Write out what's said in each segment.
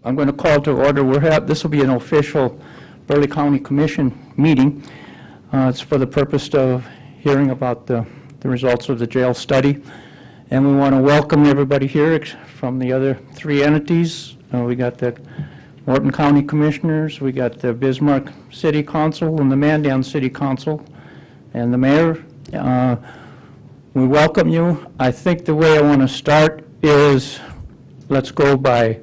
I'm going to call to order. This will be an official Burleigh County Commission meeting. It's for the purpose of hearing about the results of the jail study. And we want to welcome everybody here from the other three entities. We got the Morton County Commissioners, we got the Bismarck City Council and the Mandan City Council, and the Mayor. We welcome you. I think the way I want to start is let's go by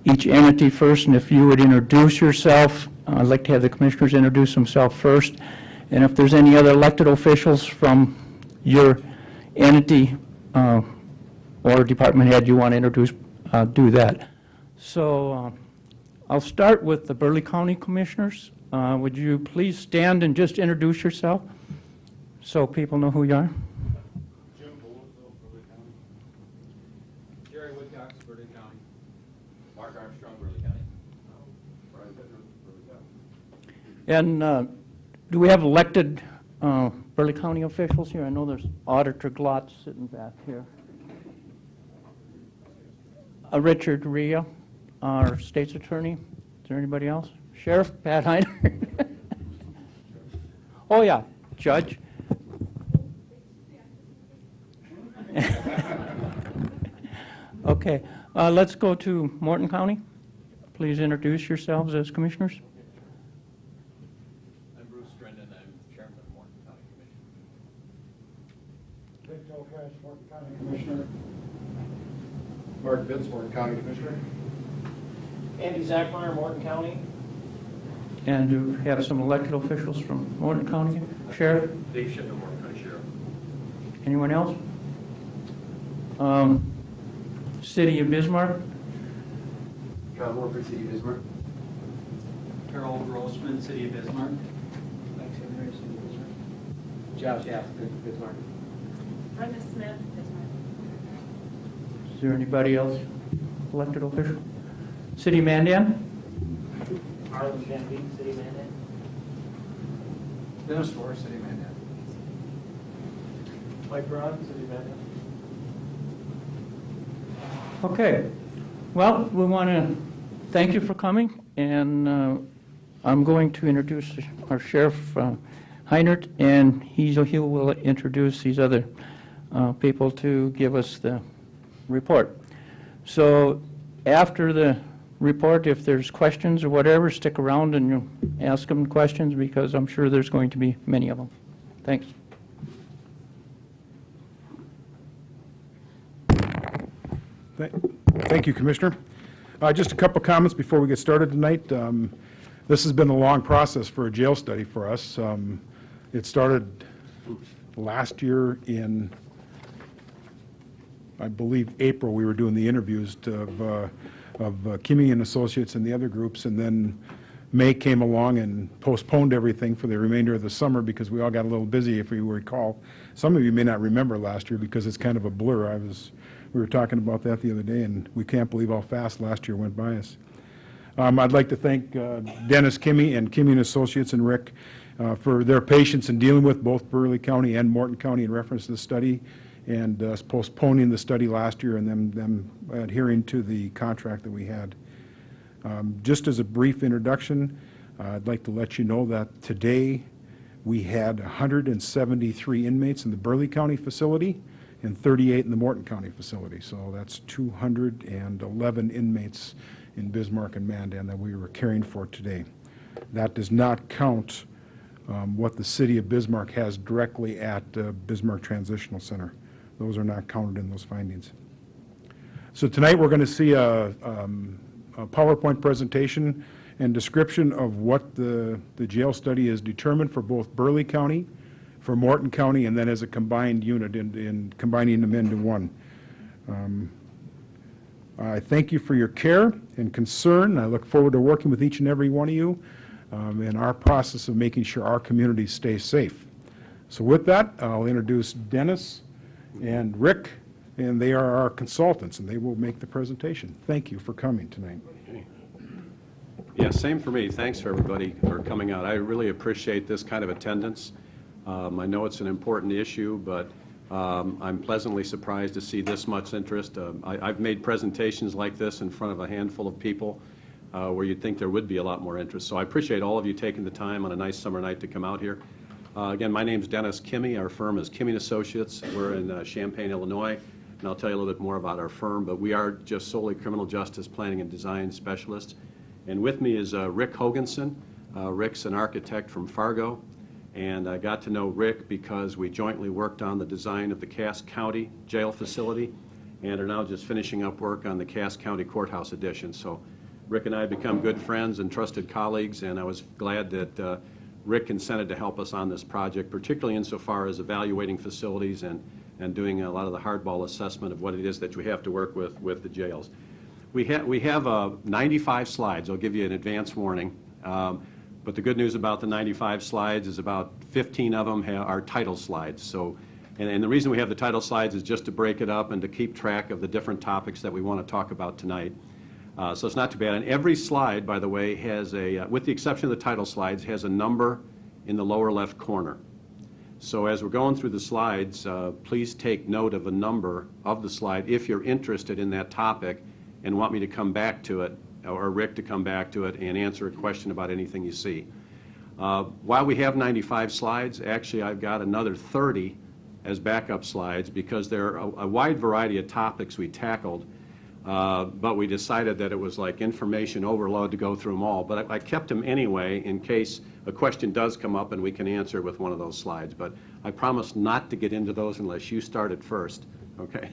each entity first, and if you would introduce yourself. I'd like to have the commissioners introduce themselves first, and if there's any other elected officials from your entity or department head you want to introduce, do that. So I'll start with the Burleigh County Commissioners. Would you please stand and just introduce yourself so people know who you are? And do we have elected Burleigh County officials here? I know there's Auditor Glotz sitting back here. Richard Rhea, our state's attorney. Is there anybody else? Sheriff Pat Heiner. Oh yeah, Judge. Okay, let's go to Morton County. Please introduce yourselves as commissioners. Morton County Commissioner. Mark Vince, Morton County Commissioner. Andy Zachmeyer, Morton County. And do we have some elected officials from Morton County? Sheriff? Dave Shipman, Morton County Sheriff. Anyone else? City of Bismarck? John Warford, City of Bismarck. Harold Grossman, City of Bismarck. Josh Aspen, Bismarck. Brenda Smith, Bismarck. Is there anybody else elected official? City Mandan? Arlen Champagne, City Mandan. Dennis Forrest, City Mandan. Mike Braun, City Mandan. Okay. Well, we want to thank you for coming, and I'm going to introduce our Sheriff Heinert, and he will introduce these other people to give us the report. So after the report, if there's questions or whatever, stick around and you'll ask them questions, because I'm sure there's going to be many of them. Thanks. Thank you, Commissioner. Just a couple comments before we get started tonight. This has been a long process for a jail study for us. It started last year in, I believe, April. We were doing the interviews of Kimmy and Associates and the other groups, and then May came along and postponed everything for the remainder of the summer because we all got a little busy, if you recall. Some of you may not remember last year because it's kind of a blur. We were talking about that the other day, and we can't believe how fast last year went by us. I'd like to thank Dennis Kimmy and Kimmy and Associates and Rick for their patience in dealing with both Burleigh County and Morton County in reference to the study, and postponing the study last year and them adhering to the contract that we had. Just as a brief introduction, I'd like to let you know that today we had 173 inmates in the Burleigh County facility and 38 in the Morton County facility. So that's 211 inmates in Bismarck and Mandan that we were caring for today. That does not count what the city of Bismarck has directly at Bismarck Transitional Center. Those are not counted in those findings. So tonight we're going to see a PowerPoint presentation and description of what the jail study has determined for both Burleigh County, for Morton County, and then as a combined unit in combining them into one. I thank you for your care and concern. I look forward to working with each and every one of you in our process of making sure our community stays safe. So with that, I'll introduce Dennis and Rick, and they are our consultants, and they will make the presentation. Thank you for coming tonight. Okay. Yeah, same for me. Thanks for everybody for coming out. I really appreciate this kind of attendance. I know it's an important issue, but I'm pleasantly surprised to see this much interest. I've made presentations like this in front of a handful of people where you'd think there would be a lot more interest. So I appreciate all of you taking the time on a nice summer night to come out here. Again, my name's Dennis Kimmey. Our firm is Kimmey & Associates. We're in Champaign, Illinois, and I'll tell you a little bit more about our firm, but we are just solely criminal justice planning and design specialists. And with me is Rick Hoganson. Rick's an architect from Fargo, and I got to know Rick because we jointly worked on the design of the Cass County jail facility and are now just finishing up work on the Cass County Courthouse addition. So Rick and I have become good friends and trusted colleagues, and I was glad that Rick consented to help us on this project, particularly insofar as evaluating facilities and doing a lot of the hardball assessment of what it is that we have to work with the jails. We have 95 slides. I'll give you an advance warning. But the good news about the 95 slides is about 15 of them are title slides. So, and the reason we have the title slides is just to break it up and to keep track of the different topics that we want to talk about tonight. So it's not too bad. And every slide, by the way, has a, with the exception of the title slides, has a number in the lower left corner. So as we're going through the slides, please take note of a number of the slide if you're interested in that topic and want me to come back to it, or Rick to come back to it and answer a question about anything you see. While we have 95 slides, actually I've got another 30 as backup slides because there are a wide variety of topics we tackled, but we decided that it was like information overload to go through them all. But I kept them anyway in case a question does come up and we can answer it with one of those slides. But I promise not to get into those unless you start it first, okay?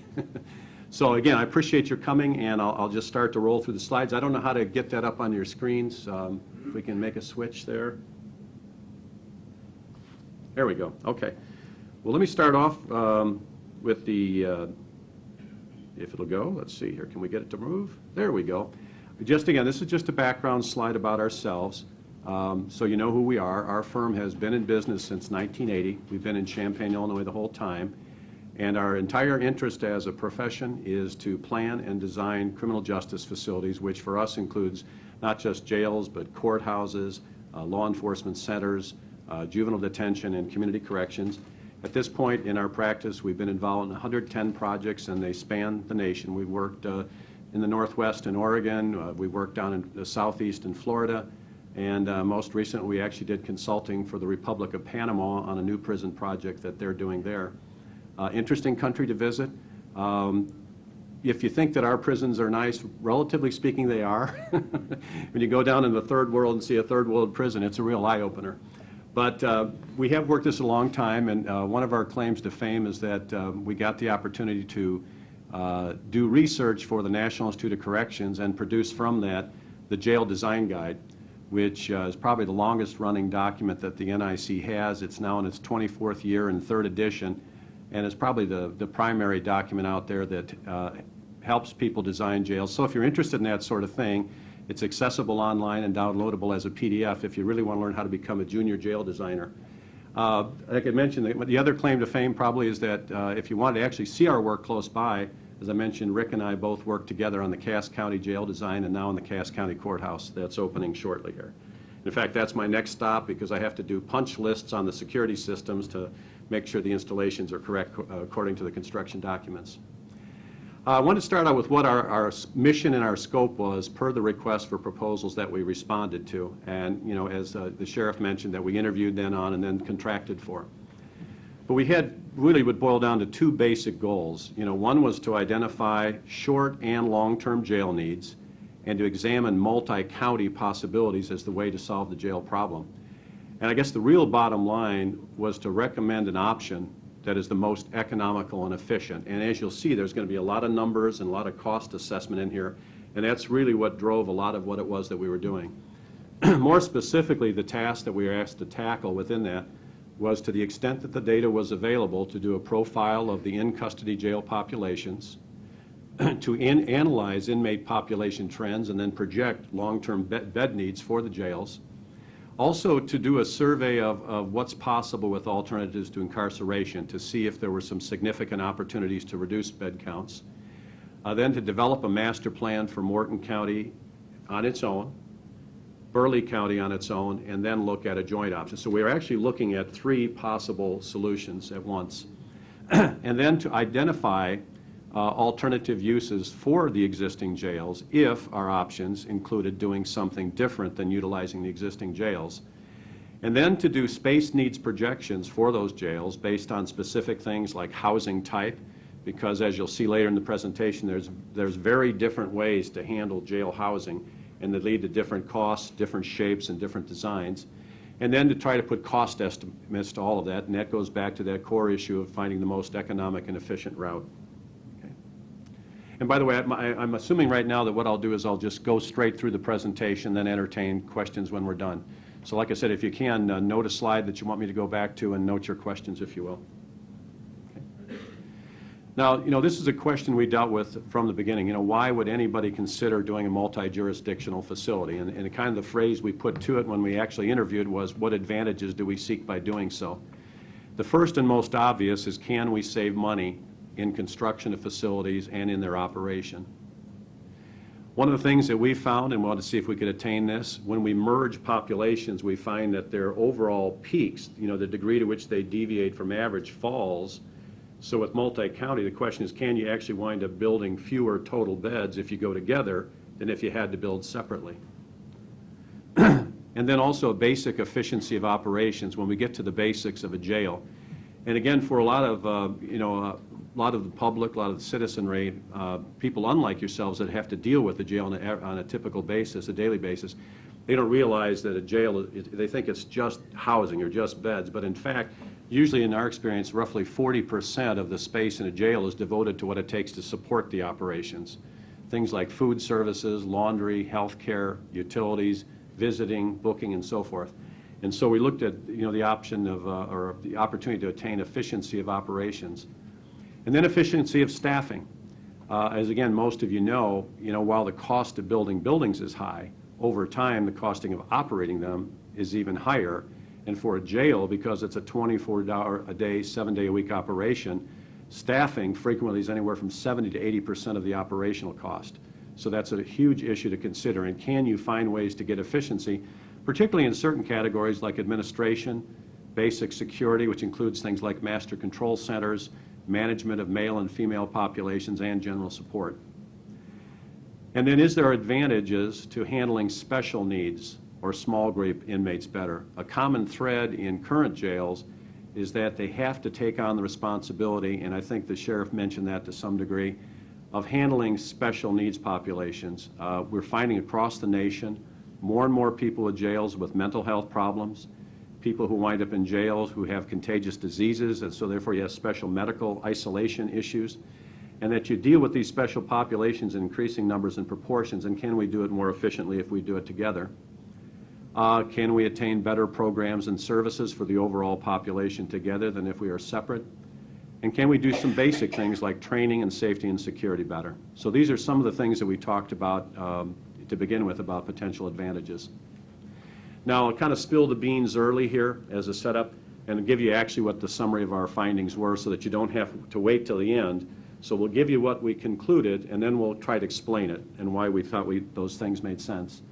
So again, I appreciate your coming, and I'll just start to roll through the slides. I don't know how to get that up on your screens. If we can make a switch there. There we go. Okay. Well, let me start off with the, if it'll go, let's see here. Can we get it to move? There we go. Just again, this is just a background slide about ourselves, so you know who we are. Our firm has been in business since 1980. We've been in Champaign, Illinois the whole time. And our entire interest as a profession is to plan and design criminal justice facilities, which for us includes not just jails, but courthouses, law enforcement centers, juvenile detention, and community corrections. At this point in our practice, we've been involved in 110 projects, and they span the nation. We've worked in the Northwest in Oregon. We worked down in the Southeast in Florida. And most recently, we actually did consulting for the Republic of Panama on a new prison project that they're doing there. Interesting country to visit. If you think that our prisons are nice, relatively speaking, they are. When you go down in the third world and see a third world prison, it's a real eye-opener. But we have worked this a long time, and one of our claims to fame is that we got the opportunity to do research for the National Institute of Corrections and produce from that the Jail Design Guide, which is probably the longest running document that the NIC has. It's now in its 24th year and 3rd edition. And it's probably the primary document out there that helps people design jails. So if you're interested in that sort of thing, it's accessible online and downloadable as a PDF if you really want to learn how to become a junior jail designer. Like I mentioned, the other claim to fame probably is that if you want to actually see our work close by, as I mentioned, Rick and I both work together on the Cass County jail design and now on the Cass County Courthouse that's opening shortly here. In fact, that's my next stop because I have to do punch lists on the security systems to make sure the installations are correct according to the construction documents. I want to start out with what our mission and our scope was per the request for proposals that we responded to. And, you know, as the sheriff mentioned, that we interviewed then on and then contracted for. But we had really would boil down to two basic goals. You know, one was to identify short and long-term jail needs and to examine multi-county possibilities as the way to solve the jail problem. And I guess the real bottom line was to recommend an option that is the most economical and efficient. And as you'll see, there's going to be a lot of numbers and a lot of cost assessment in here, and that's really what drove a lot of what it was that we were doing. More specifically, the task that we were asked to tackle within that was, to the extent that the data was available, to do a profile of the in-custody jail populations, to analyze inmate population trends and then project long-term bed needs for the jails. Also, to do a survey of what's possible with alternatives to incarceration to see if there were some significant opportunities to reduce bed counts. Then to develop a master plan for Morton County on its own, Burleigh County on its own, and then look at a joint option. So we are actually looking at 3 possible solutions at once. and then to identify alternative uses for the existing jails if our options included doing something different than utilizing the existing jails. And then to do space needs projections for those jails based on specific things like housing type, because as you'll see later in the presentation, there's very different ways to handle jail housing, and they lead to different costs, different shapes, and different designs. And then to try to put cost estimates to all of that, and that goes back to that core issue of finding the most economic and efficient route. Okay. And by the way, I'm assuming right now that what I'll do is I'll just go straight through the presentation, then entertain questions when we're done. So like I said, if you can, note a slide that you want me to go back to and note your questions, if you will. Okay. Now, this is a question we dealt with from the beginning. Why would anybody consider doing a multi-jurisdictional facility? And kind of the phrase we put to it when we actually interviewed was, what advantages do we seek by doing so? The first and most obvious is, can we save money in construction of facilities and in their operation? One of the things that we found, and we wanted to see if we could attain this, when we merge populations, we find that their overall peaks, the degree to which they deviate from average, falls. So with multi-county, the question is, can you actually wind up building fewer total beds if you go together than if you had to build separately? And then also a basic efficiency of operations when we get to the basics of a jail. And again, for a lot of, a lot of the public, a lot of the citizenry, people unlike yourselves that have to deal with the jail on a typical basis, a daily basis, they don't realize that a jail, they think it's just housing or just beds, but in fact, usually in our experience, roughly 40% of the space in a jail is devoted to what it takes to support the operations. Things like food services, laundry, health care, utilities, visiting, booking, and so forth. And so we looked at the option of, or the opportunity to attain efficiency of operations. And then efficiency of staffing. As again, most of you know, while the cost of building buildings is high, over time the costing of operating them is even higher. And for a jail, because it's a 24-hour-a-day, 7-day-a-week operation, staffing frequently is anywhere from 70 to 80% of the operational cost. So that's a huge issue to consider. And can you find ways to get efficiency, particularly in certain categories like administration, basic security, which includes things like master control centers, management of male and female populations, and general support. And then is there advantages to handling special needs or small group inmates better? A common thread in current jails is that they have to take on the responsibility, and I think the sheriff mentioned that to some degree, of handling special needs populations. We're finding across the nation more and more people in jails with mental health problems, people who wind up in jails who have contagious diseases, and so therefore you have special medical isolation issues, and that you deal with these special populations in increasing numbers and proportions, and can we do it more efficiently if we do it together? Can we attain better programs and services for the overall population together than if we are separate? And can we do some basic things like training and safety and security better? So these are some of the things that we talked about to begin with about potential advantages. Now, I'll kind of spill the beans early here as a setup and give you actually what the summary of our findings were so that you don't have to wait till the end. So we'll give you what we concluded, and then we'll try to explain it and why we thought those things made sense.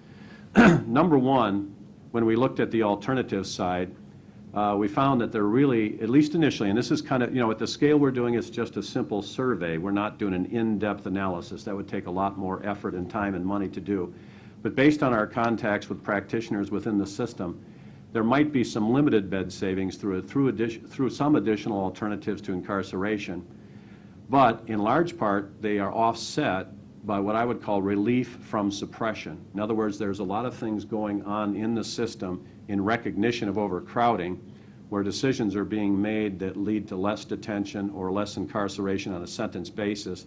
Number one, when we looked at the alternative side, we found that there really, at least initially, and this is kind of, at the scale we're doing, it's just a simple survey. We're not doing an in-depth analysis. That would take a lot more effort and time and money to do. But based on our contacts with practitioners within the system, there might be some limited bed savings through some additional alternatives to incarceration. But in large part, they are offset by what I would call relief from suppression. In other words, there's a lot of things going on in the system in recognition of overcrowding, where decisions are being made that lead to less detention or less incarceration on a sentence basis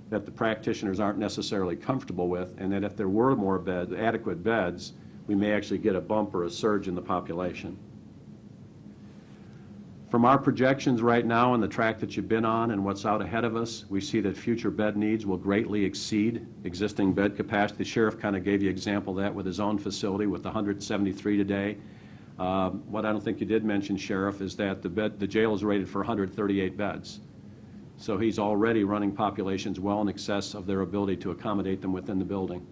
that the practitioners aren't necessarily comfortable with, and that if there were more beds, adequate beds, we may actually get a bump or a surge in the population. From our projections right now and the track that you've been on and what's out ahead of us, we see that future bed needs will greatly exceed existing bed capacity. The sheriff kind of gave you an example of that with his own facility with 173 today. What I don't think you did mention, Sheriff, is that the jail is rated for 138 beds. So he's already running populations well in excess of their ability to accommodate them within the building.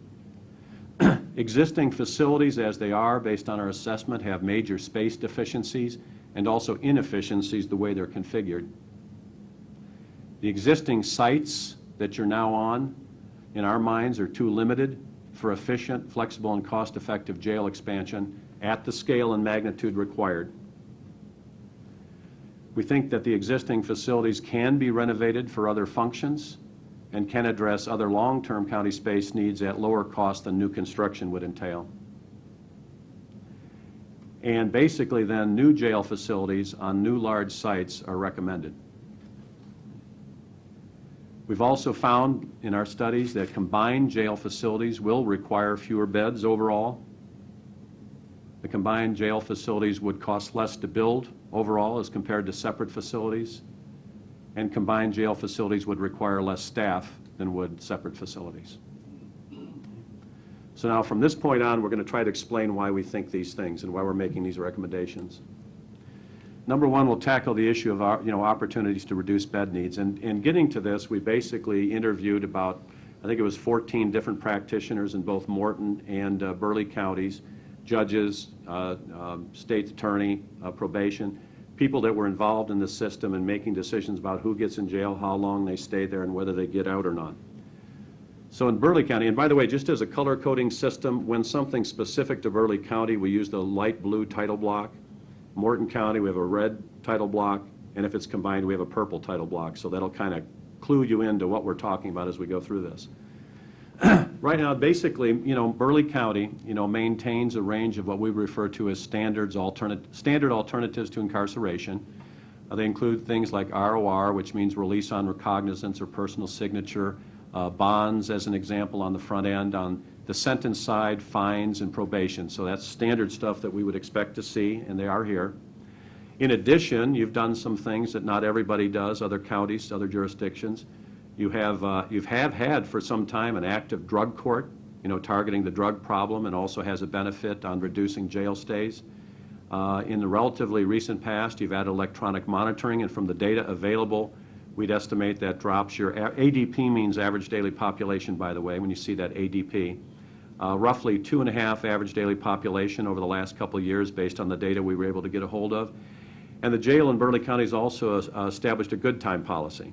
Existing facilities as they are, based on our assessment, have major space deficiencies and also inefficiencies the way they're configured. The existing sites that you're now on, in our minds, are too limited for efficient, flexible, and cost-effective jail expansion at the scale and magnitude required. We think that the existing facilities can be renovated for other functions and can address other long-term county space needs at lower cost than new construction would entail. And basically then, new jail facilities on new large sites are recommended. We've also found in our studies that combined jail facilities will require fewer beds overall. The combined jail facilities would cost less to build overall as compared to separate facilities. And combined jail facilities would require less staff than would separate facilities. So now from this point on, we're going to try to explain why we think these things and why we're making these recommendations. Number one, we'll tackle the issue of opportunities to reduce bed needs. And in getting to this, we basically interviewed about, I think it was 14 different practitioners in both Morton and Burleigh counties, judges, state attorney, probation, people that were involved in the system and making decisions about who gets in jail, how long they stay there, and whether they get out or not. So in Burleigh County, and by the way, just as a color coding system, when something specific to Burleigh County, we use the light blue title block. Morton County, we have a red title block, and if it's combined, we have a purple title block. So that'll kind of clue you into what we're talking about as we go through this. Right now, basically, Burleigh County, maintains a range of what we refer to as standard alternatives to incarceration. They include things like ROR, which means release on recognizance or personal signature, bonds, as an example, on the front end. On the sentence side, fines and probation. So that's standard stuff that we would expect to see, and they are here. In addition, you've done some things that not everybody does, other counties, other jurisdictions. You have had for some time an active drug court, targeting the drug problem, and also has a benefit on reducing jail stays. In the relatively recent past, you've had electronic monitoring, and from the data available, we'd estimate that drops your ADP, means average daily population, by the way, when you see that ADP. Roughly 2.5 average daily population over the last couple of years based on the data we were able to get a hold of. And the jail in Burleigh County has also established a good time policy.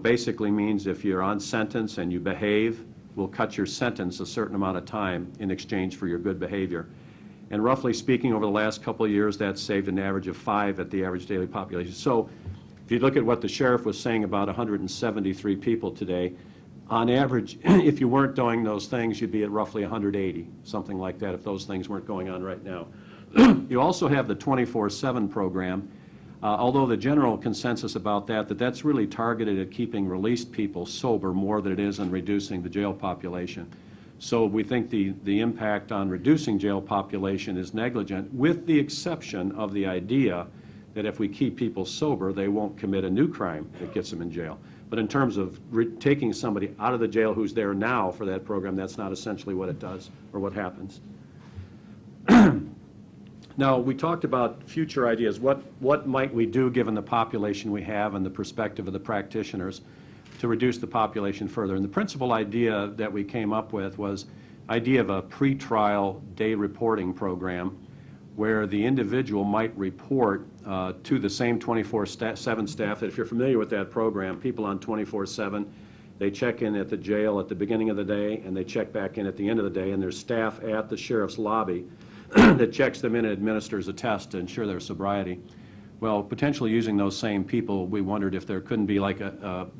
Basically means if you're on sentence and you behave, we'll cut your sentence a certain amount of time in exchange for your good behavior. And roughly speaking, over the last couple of years, that's saved an average of 5 at the average daily population. So if you look at what the sheriff was saying about 173 people today, on average, if you weren't doing those things, you'd be at roughly 180, something like that, if those things weren't going on right now. You also have the 24/7 program, although the general consensus about that's really targeted at keeping released people sober more than it is on reducing the jail population. So we think the impact on reducing jail population is negligent, with the exception of the idea that if we keep people sober, they won't commit a new crime that gets them in jail. But in terms of taking somebody out of the jail who's there now for that program, that's not essentially what it does or what happens. Now, we talked about future ideas. What might we do, given the population we have and the perspective of the practitioners, to reduce the population further? And the principal idea that we came up with was idea of a pretrial day reporting program where the individual might report to the same 24/7 staff. If you're familiar with that program, people on 24/7, they check in at the jail at the beginning of the day and they check back in at the end of the day, and there's staff at the sheriff's lobby that checks them in and administers a test to ensure their sobriety. Well, potentially using those same people, we wondered if there couldn't be like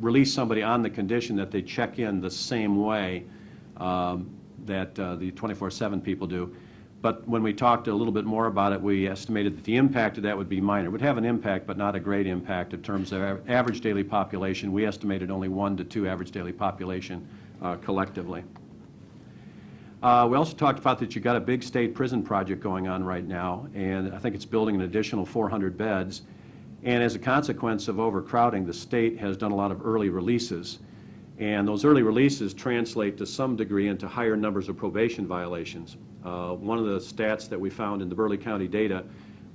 release somebody on the condition that they check in the same way that the 24/7 people do. But when we talked a little bit more about it, we estimated that the impact of that would be minor. It would have an impact, but not a great impact in terms of average daily population. We estimated only 1 to 2 average daily population collectively. We also talked about that you've got a big state prison project going on right now, and I think it's building an additional 400 beds. And as a consequence of overcrowding, the state has done a lot of early releases. And those early releases translate to some degree into higher numbers of probation violations. One of the stats that we found in the Burleigh County data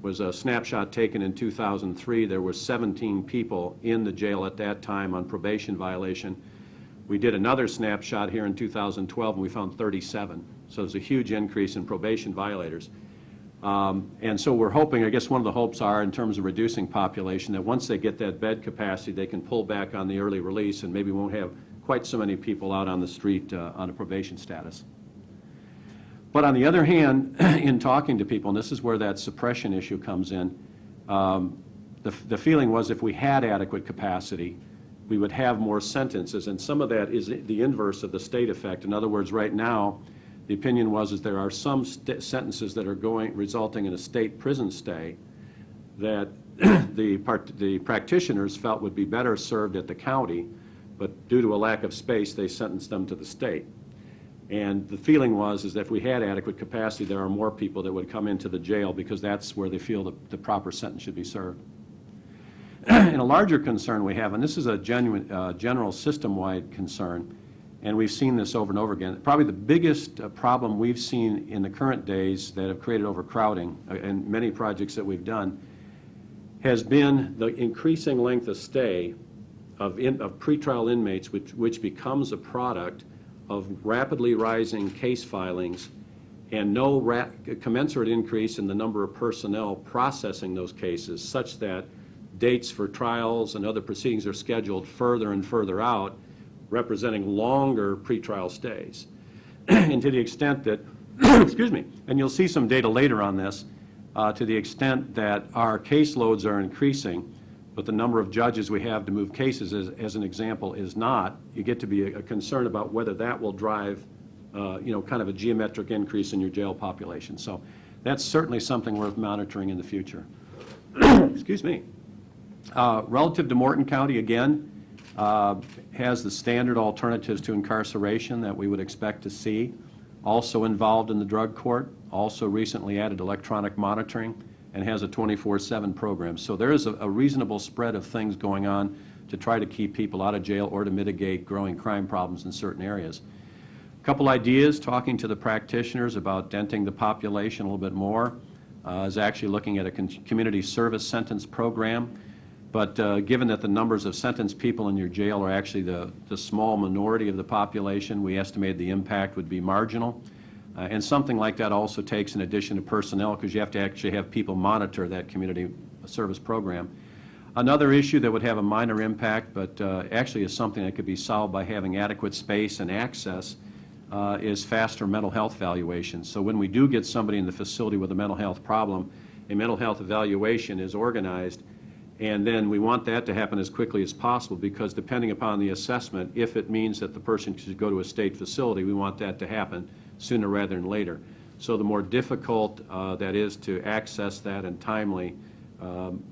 was a snapshot taken in 2003. There were 17 people in the jail at that time on probation violation. We did another snapshot here in 2012, and we found 37. So there's a huge increase in probation violators. And so we're hoping, I guess one of the hopes are, in terms of reducing population, that once they get that bed capacity, they can pull back on the early release and maybe won't have quite so many people out on the street on a probation status. But on the other hand, in talking to people, and this is where that suppression issue comes in, the feeling was if we had adequate capacity, we would have more sentences, and some of that is the inverse of the state effect. In other words, right now, the opinion was there are some sentences that are resulting in a state prison stay that the practitioners felt would be better served at the county, but due to a lack of space, they sentenced them to the state. And the feeling was that if we had adequate capacity, there are more people that would come into the jail because that's where they feel the proper sentence should be served. And a larger concern we have, and this is a genuine, general system-wide concern, and we've seen this over and over again, probably the biggest problem we've seen in the current days that have created overcrowding in many projects that we've done has been the increasing length of stay of pretrial inmates, which becomes a product of rapidly rising case filings and no commensurate increase in the number of personnel processing those cases, such that dates for trials and other proceedings are scheduled further and further out, representing longer pretrial stays. And to the extent that, excuse me, and you'll see some data later on this, to the extent that our caseloads are increasing, but the number of judges we have to move cases, as an example, is not, you get to be a concern about whether that will drive, kind of a geometric increase in your jail population. So that's certainly something worth monitoring in the future. Excuse me. Relative to Morton County, again, has the standard alternatives to incarceration that we would expect to see. Also involved in the drug court, also recently added electronic monitoring, and has a 24/7 program. So there is a reasonable spread of things going on to try to keep people out of jail or to mitigate growing crime problems in certain areas. A couple ideas, talking to the practitioners about denting the population a little bit more, is actually looking at a community service sentence program. But given that the numbers of sentenced people in your jail are actually the small minority of the population, we estimate the impact would be marginal. And something like that also takes, in addition to personnel, because you have to actually have people monitor that community service program. Another issue that would have a minor impact, but actually is something that could be solved by having adequate space and access, is faster mental health evaluations. So when we do get somebody in the facility with a mental health problem, a mental health evaluation is organized, and then we want that to happen as quickly as possible, because depending upon the assessment, if it means that the person should go to a state facility, we want that to happen sooner rather than later. So the more difficult that is to access that and timely,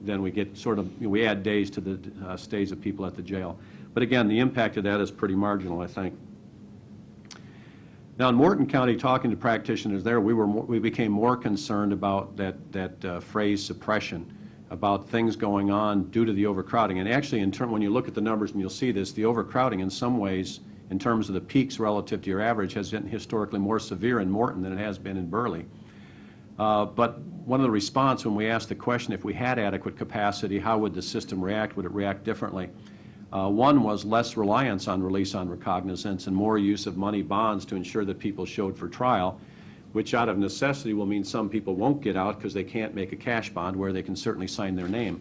then we get sort of, we add days to the stays of people at the jail. But again, the impact of that is pretty marginal, I think. Now in Morton County, talking to practitioners there, we became more concerned about that phrase suppression, about things going on due to the overcrowding. And actually, when you look at the numbers, and you'll see this, the overcrowding in some ways, in terms of the peaks relative to your average, has been historically more severe in Morton than it has been in Burleigh. But one of the response when we asked the question, if we had adequate capacity, how would the system react? Would it react differently? One was less reliance on release on recognizance and more use of money bonds to ensure that people showed for trial, which out of necessity will mean some people won't get out because they can't make a cash bond, where they can certainly sign their name.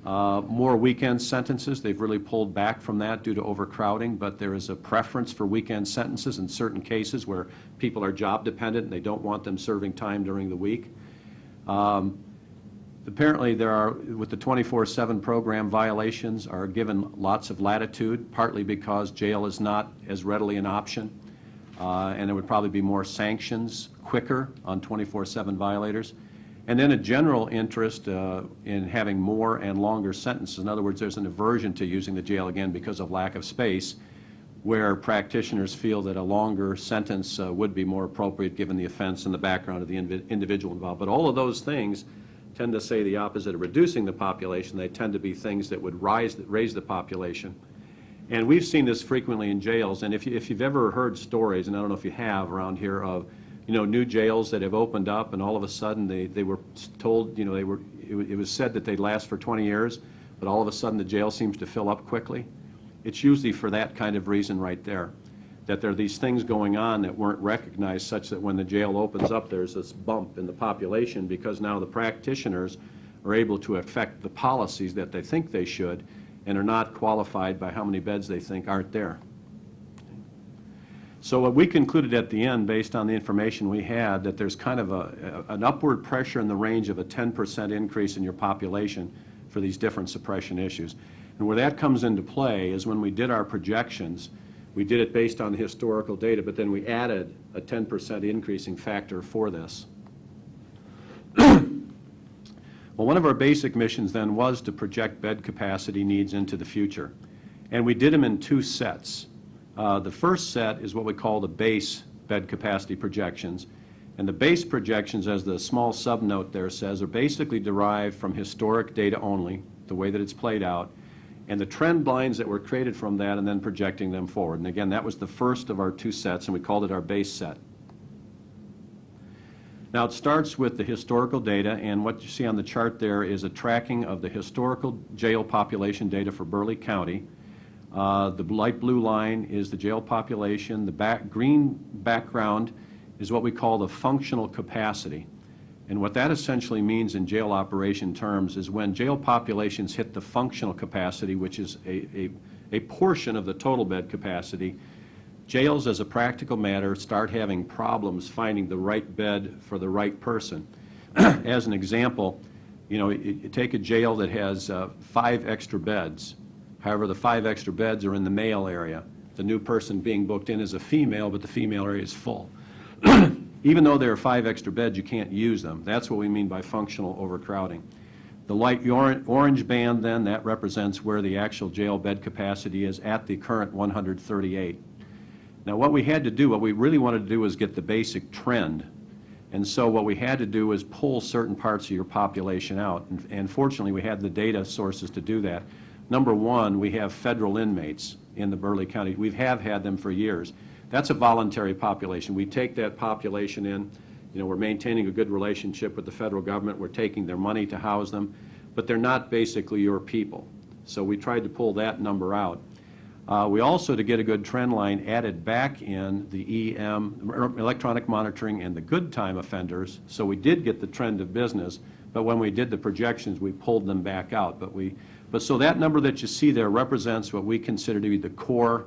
More weekend sentences, they've really pulled back from that due to overcrowding, but there is a preference for weekend sentences in certain cases where people are job dependent and they don't want them serving time during the week. Apparently there are, with the 24/7 program, violations are given lots of latitude, partly because jail is not as readily an option, and there would probably be more sanctions quicker on 24/7 violators. And then a general interest in having more and longer sentences. In other words, there's an aversion to using the jail again because of lack of space, where practitioners feel that a longer sentence would be more appropriate given the offense and the background of the individual involved. But all of those things tend to say the opposite of reducing the population. They tend to be things that would raise the population. And we've seen this frequently in jails. And if you've ever heard stories, and I don't know if you have around here, of new jails that have opened up, and all of a sudden they were told, it was said that they'd last for 20 years, but all of a sudden the jail seems to fill up quickly. It's usually for that kind of reason right there. that there are these things going on that weren't recognized, such that when the jail opens up, there's this bump in the population because now the practitioners are able to affect the policies that they think they should and are not qualified by how many beds they think aren't there. So what we concluded at the end, based on the information we had, that there's kind of an upward pressure in the range of a 10% increase in your population for these different suppression issues. And where that comes into play is when we did our projections, we did it based on the historical data, but then we added a 10% increasing factor for this. Well, one of our basic missions then was to project bed capacity needs into the future. And we did them in two sets. The first set is what we call the base bed capacity projections. And the base projections, as the small subnote there says, are basically derived from historic data only, the way that it's played out, and the trend lines that were created from that, and then projecting them forward. And again, that was the first of our two sets, and we called it our base set. Now, it starts with the historical data, and what you see on the chart there is a tracking of the historical jail population data for Burleigh County. The light blue line is the jail population. The green background is what we call the functional capacity. And what that essentially means in jail operation terms is when jail populations hit the functional capacity, which is a portion of the total bed capacity, jails, as a practical matter, start having problems finding the right bed for the right person. As an example, you take a jail that has 5 extra beds. However, the 5 extra beds are in the male area. The new person being booked in is a female, but the female area is full. Even though there are 5 extra beds, you can't use them. That's what we mean by functional overcrowding. The light orange band, then, that represents where the actual jail bed capacity is at the current 138. Now, what we had to do, what we really wanted to do was get the basic trend. And so what we had to do was pull certain parts of your population out. And fortunately, we had the data sources to do that. Number one, we have federal inmates in the Burleigh County. We have had them for years. That's a voluntary population. We take that population in. We're maintaining a good relationship with the federal government. We're taking their money to house them, but they're not basically your people. So we tried to pull that number out. We also, to get a good trend line, added back in the EM, electronic monitoring, and the good time offenders. So we did get the trend of business, but when we did the projections, we pulled them back out. But so that number that you see there represents what we consider to be the core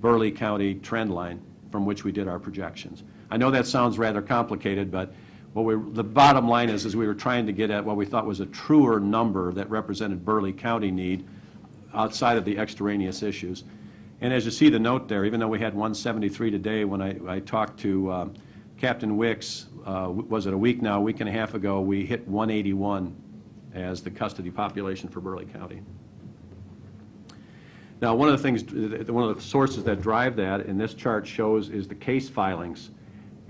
Burleigh County trend line from which we did our projections. I know that sounds rather complicated, but the bottom line is we were trying to get at what we thought was a truer number that represented Burleigh County need outside of the extraneous issues. And as you see the note there, even though we had 173 today, when I talked to Captain Wicks, was it a week and a half ago, we hit 181 as the custody population for Burleigh County. Now, one of the sources that drive that, and this chart shows, is the case filings.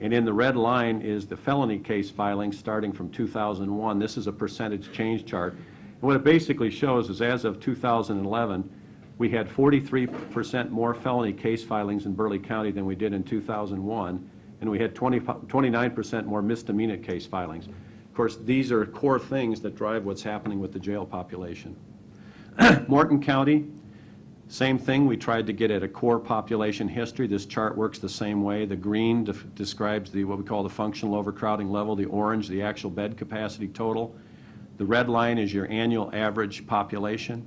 And in the red line is the felony case filings starting from 2001. This is a percentage change chart. And what it basically shows is as of 2011, we had 43% more felony case filings in Burleigh County than we did in 2001, and we had 29% more misdemeanor case filings. Of course, these are core things that drive what's happening with the jail population. Morton County, same thing. We tried to get at a core population history. This chart works the same way. The green describes what we call the functional overcrowding level, the orange, the actual bed capacity total. The red line is your annual average population.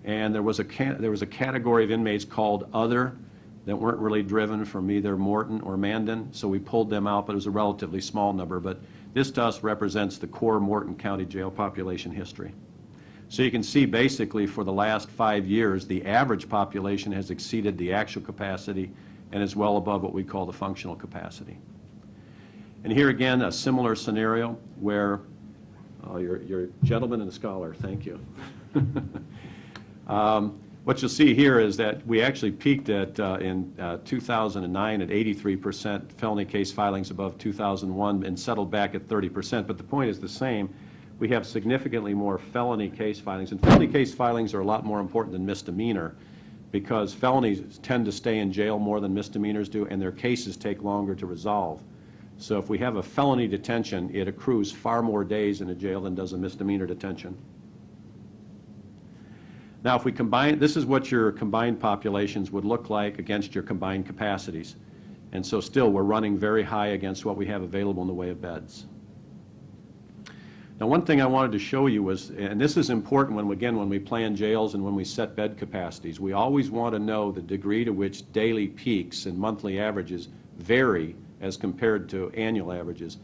And there was a category of inmates called other that weren't really driven from either Morton or Mandan, so we pulled them out, but it was a relatively small number. But this to us represents the core Morton County jail population history. So you can see basically for the last 5 years, the average population has exceeded the actual capacity and is well above what we call the functional capacity. And here again, a similar scenario where, you're a gentleman and a scholar, thank you. What you'll see here is that we actually peaked in 2009 at 83% felony case filings above 2001 and settled back at 30%, but the point is the same. We have significantly more felony case filings, and felony case filings are a lot more important than misdemeanor because felonies tend to stay in jail more than misdemeanors do, and their cases take longer to resolve. So if we have a felony detention, it accrues far more days in a jail than does a misdemeanor detention. Now, if we combine, this is what your combined populations would look like against your combined capacities. And so still, we're running very high against what we have available in the way of beds. Now, one thing I wanted to show you was, and this is important when, again, when we plan jails and when we set bed capacities, we always want to know the degree to which daily peaks and monthly averages vary as compared to annual averages.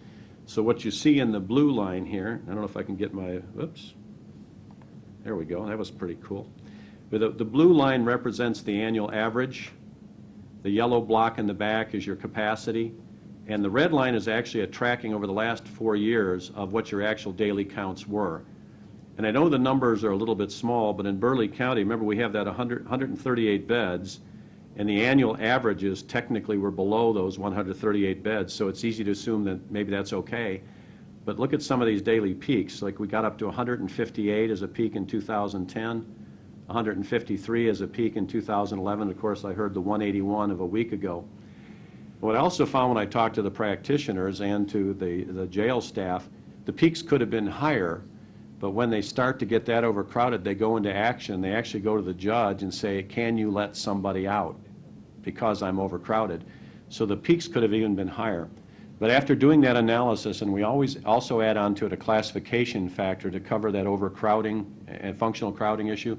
So what you see in the blue line here, I don't know if I can get my, whoops. There we go, that was pretty cool. But the blue line represents the annual average. The yellow block in the back is your capacity. And the red line is actually a tracking over the last 4 years of what your actual daily counts were. And I know the numbers are a little bit small, but in Burleigh County, remember we have that 138 beds, and the annual averages technically were below those 138 beds, so it's easy to assume that maybe that's okay. But look at some of these daily peaks. Like we got up to 158 as a peak in 2010, 153 as a peak in 2011. Of course, I heard the 181 of a week ago. What I also found when I talked to the practitioners and to the jail staff, the peaks could have been higher, but when they start to get that overcrowded, they go into action. They actually go to the judge and say, can you let somebody out because I'm overcrowded? So the peaks could have even been higher. But after doing that analysis, and we always also add on to it a classification factor to cover that overcrowding and functional crowding issue.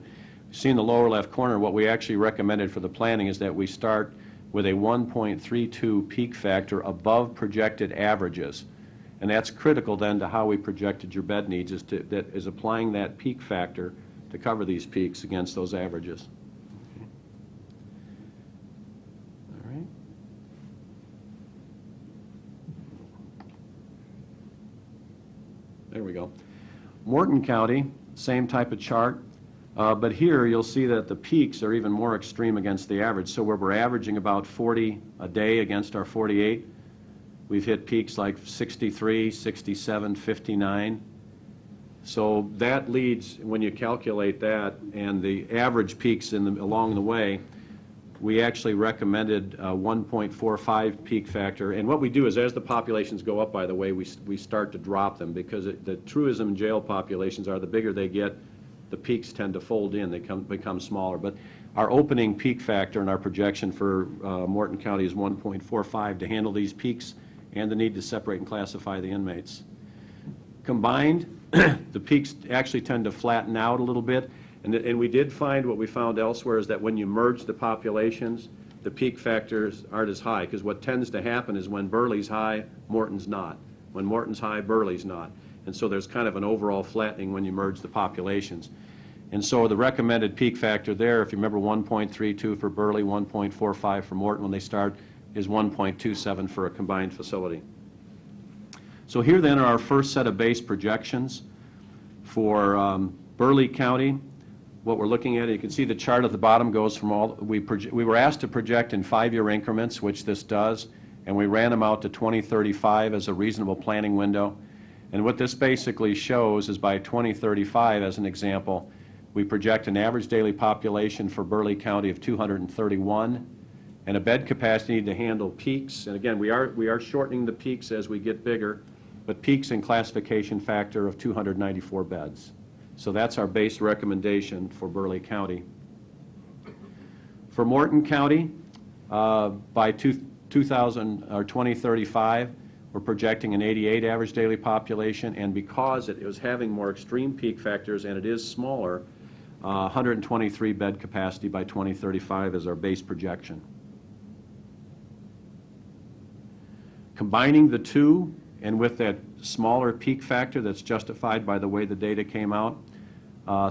See in the lower left corner, what we actually recommended for the planning is that we start with a 1.32 peak factor above projected averages. And that's critical then to how we projected your bed needs, is applying that peak factor to cover these peaks against those averages. Okay. All right. There we go. Morton County, same type of chart, but here you'll see that the peaks are even more extreme against the average. So where we're averaging about 40 a day against our 48, we've hit peaks like 63, 67, 59. So that leads, when you calculate that and the average peaks along the way, we actually recommended a 1.45 peak factor. And what we do is as the populations go up, by the way, we start to drop them because the truism jail populations are the bigger they get, the peaks tend to fold in, they become smaller. But our opening peak factor and our projection for Morton County is 1.45 to handle these peaks and the need to separate and classify the inmates. Combined, the peaks actually tend to flatten out a little bit. And we did find what we found elsewhere is that when you merge the populations, the peak factors aren't as high, because what tends to happen is when Burleigh's high, Morton's not. When Morton's high, Burleigh's not. And so there's kind of an overall flattening when you merge the populations. And so the recommended peak factor there, if you remember 1.32 for Burleigh, 1.45 for Morton when they start, is 1.27 for a combined facility. So here then are our first set of base projections for Burleigh County. What we're looking at, you can see the chart at the bottom goes from all, we were asked to project in 5-year increments, which this does, and we ran them out to 2035 as a reasonable planning window. And what this basically shows is by 2035, as an example, we project an average daily population for Burleigh County of 231 and a bed capacity to handle peaks. And again, we are shortening the peaks as we get bigger, but peaks and classification factor of 294 beds. So that's our base recommendation for Burleigh County. For Morton County, by 2035, we're projecting an 88 average daily population, and because it was having more extreme peak factors and it is smaller, 123 bed capacity by 2035 is our base projection. Combining the two, and with that smaller peak factor that's justified by the way the data came out,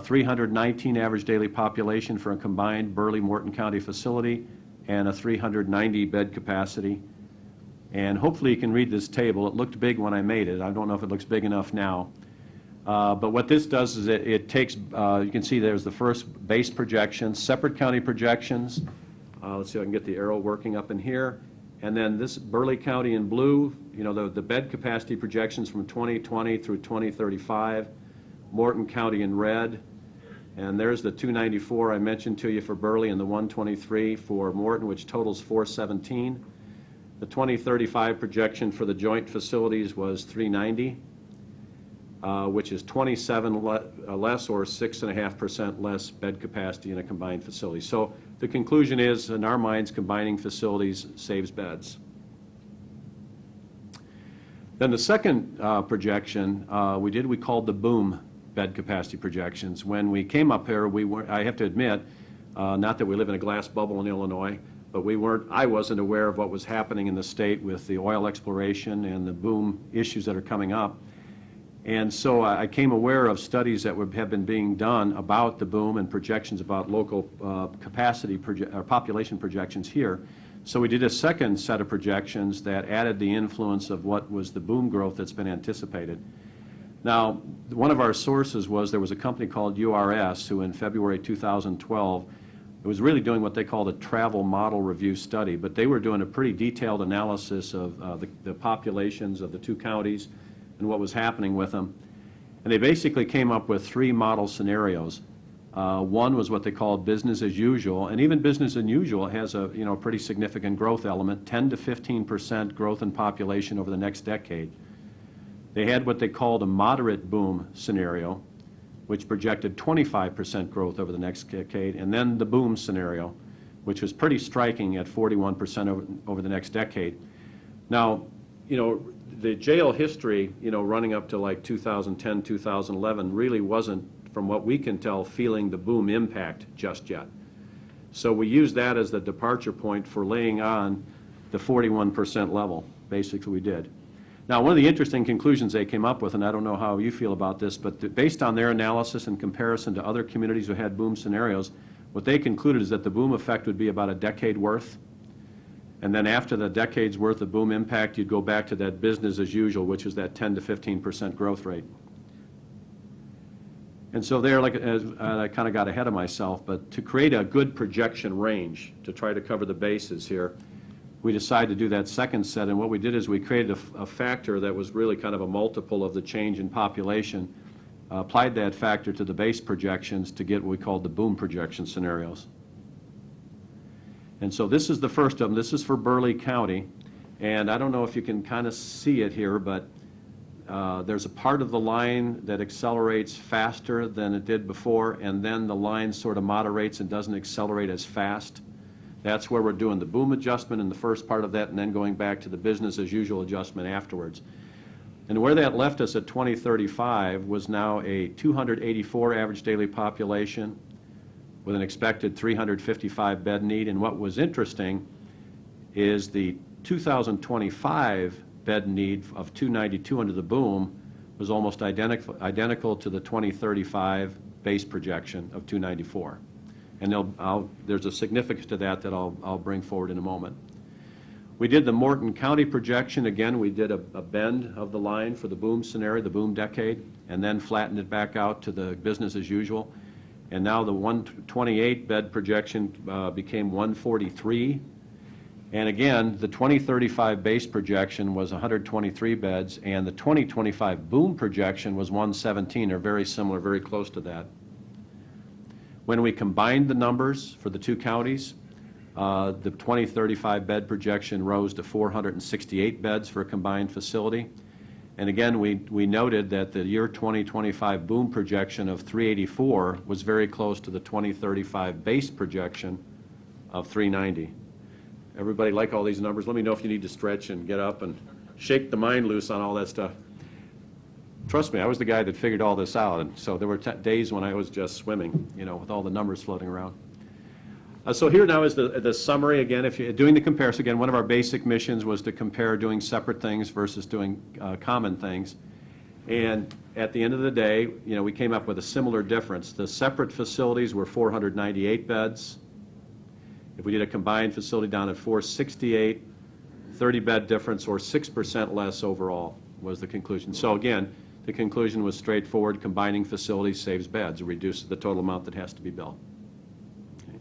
319 average daily population for a combined Burleigh-Morton County facility and a 390 bed capacity. And hopefully you can read this table. It looked big when I made it. I don't know if it looks big enough now. But what this does is it takes, you can see there's the first base projections, separate county projections. Let's see if I can get the arrow working up in here. And then this Burleigh County in blue, you know, the bed capacity projections from 2020 through 2035. Morton County in red. And there's the 294 I mentioned to you for Burleigh and the 123 for Morton, which totals 417. The 2035 projection for the joint facilities was 390. which is 27 less or 6.5% less bed capacity in a combined facility. So the conclusion is, in our minds, combining facilities saves beds. Then the second projection we called the boom bed capacity projections. When we came up here, I have to admit, not that we live in a glass bubble in Illinois, but I wasn't aware of what was happening in the state with the oil exploration and the boom issues that are coming up. And so I came aware of studies that have been being done about the boom and projections about local capacity or population projections here. So we did a second set of projections that added the influence of what was the boom growth that's been anticipated. Now, one of our sources there was a company called URS who in February 2012 was really doing what they called a travel model review study, but they were doing a pretty detailed analysis of the populations of the two counties and what was happening with them. And they basically came up with 3 model scenarios. One was what they called business as usual, and even business as usual has a pretty significant growth element, 10 to 15% growth in population over the next decade. They had what they called a moderate boom scenario, which projected 25% growth over the next decade, and then the boom scenario, which was pretty striking at 41% over the next decade. Now, the jail history, running up to like 2010, 2011, really wasn't, from what we can tell, feeling the boom impact just yet. So we used that as the departure point for laying on the 41% level, basically we did. Now, one of the interesting conclusions they came up with, and I don't know how you feel about this, but based on their analysis in comparison to other communities who had boom scenarios, what they concluded is that the boom effect would be about a decade worth. And then after the decade's worth of boom impact, you'd go back to that business as usual, which is that 10 to 15% growth rate. And so there, I kind of got ahead of myself, but to create a good projection range to try to cover the bases here, we decided to do that second set, and what we did is we created a factor that was really kind of a multiple of the change in population, applied that factor to the base projections to get what we called the boom projection scenarios. And so this is the first of them. This is for Burleigh County, and I don't know if you can kind of see it here, but there's a part of the line that accelerates faster than it did before, and then the line sort of moderates and doesn't accelerate as fast. That's where we're doing the boom adjustment in the first part of that, and then going back to the business as usual adjustment afterwards. And where that left us at 2035 was now a 284 average daily population with an expected 355 bed need. And what was interesting is the 2025 bed need of 292 under the boom was almost identical to the 2035 base projection of 294. And there's a significance to that I'll bring forward in a moment. We did the Morton County projection. Again, we did a bend of the line for the boom scenario, the boom decade, and then flattened it back out to the business as usual. And now the 128 bed projection became 143. And again, the 2035 base projection was 123 beds, and the 2025 boom projection was 117, or very similar, very close to that. When we combined the numbers for the two counties, the 2035 bed projection rose to 468 beds for a combined facility. And again, we noted that the year 2025 boom projection of 384 was very close to the 2035 base projection of 390. Everybody like all these numbers? Let me know if you need to stretch and get up and shake the mind loose on all that stuff. Trust me, I was the guy that figured all this out, and so there were days when I was just swimming, with all the numbers floating around. So here now is the summary again. If you're doing the comparison, again, one of our basic missions was to compare doing separate things versus doing common things. And at the end of the day, we came up with a similar difference. The separate facilities were 498 beds. If we did a combined facility down at 468, 30-bed difference, or 6% less overall was the conclusion. So again, the conclusion was straightforward. Combining facilities saves beds. It reduces the total amount that has to be built. Okay.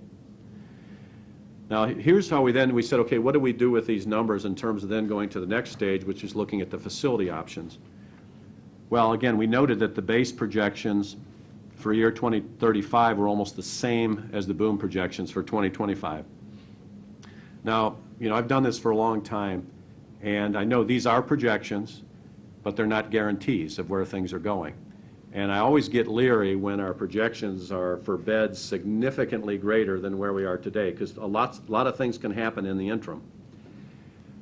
Now, here's how we said, okay, what do we do with these numbers in terms of then going to the next stage, which is looking at the facility options? Well, again, we noted that the base projections for year 2035 were almost the same as the boom projections for 2025. Now, I've done this for a long time, and I know these are projections. but they're not guarantees of where things are going. And I always get leery when our projections are for beds significantly greater than where we are today, because a lot of things can happen in the interim.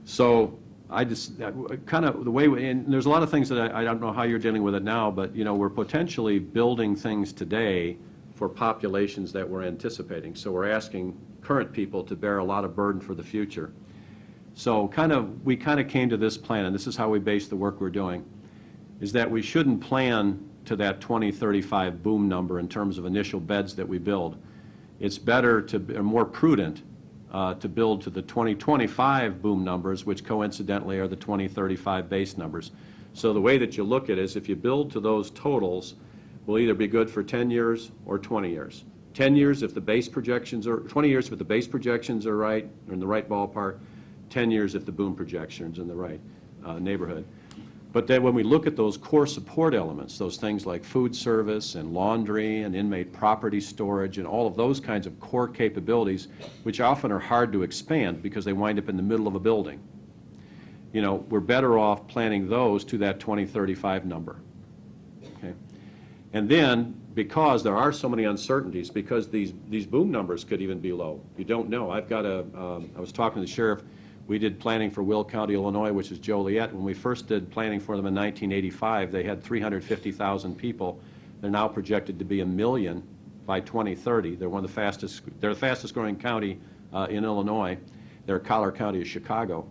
So I just kind of the way, and there's a lot of things that I don't know how you're dealing with it now, but you know, we're potentially building things today for populations that we're anticipating. So we're asking current people to bear a lot of burden for the future. So we kind of came to this plan, and this is how we base the work we're doing, is that we shouldn't plan to that 2035 boom number in terms of initial beds that we build. It's better or more prudent to build to the 2025 boom numbers, which coincidentally are the 2035 base numbers. So the way that you look at it is if you build to those totals, will either be good for 10 years or 20 years. 10 years if the base projections are, 20 years if the base projections are right, or in the right ballpark, 10 years if the boom projections are in the right neighborhood. But then when we look at those core support elements, those things like food service and laundry and inmate property storage and all of those kinds of core capabilities, which often are hard to expand because they wind up in the middle of a building, you know, we're better off planning those to that 2035 number. Okay? And then, because there are so many uncertainties, because these boom numbers could even be low. You don't know. I was talking to the sheriff. We did planning for Will County, Illinois, which is Joliet. When we first did planning for them in 1985, they had 350,000 people. They're now projected to be 1 million by 2030. They're one of the fastest. They're the fastest growing county in Illinois. They're Collar County of Chicago.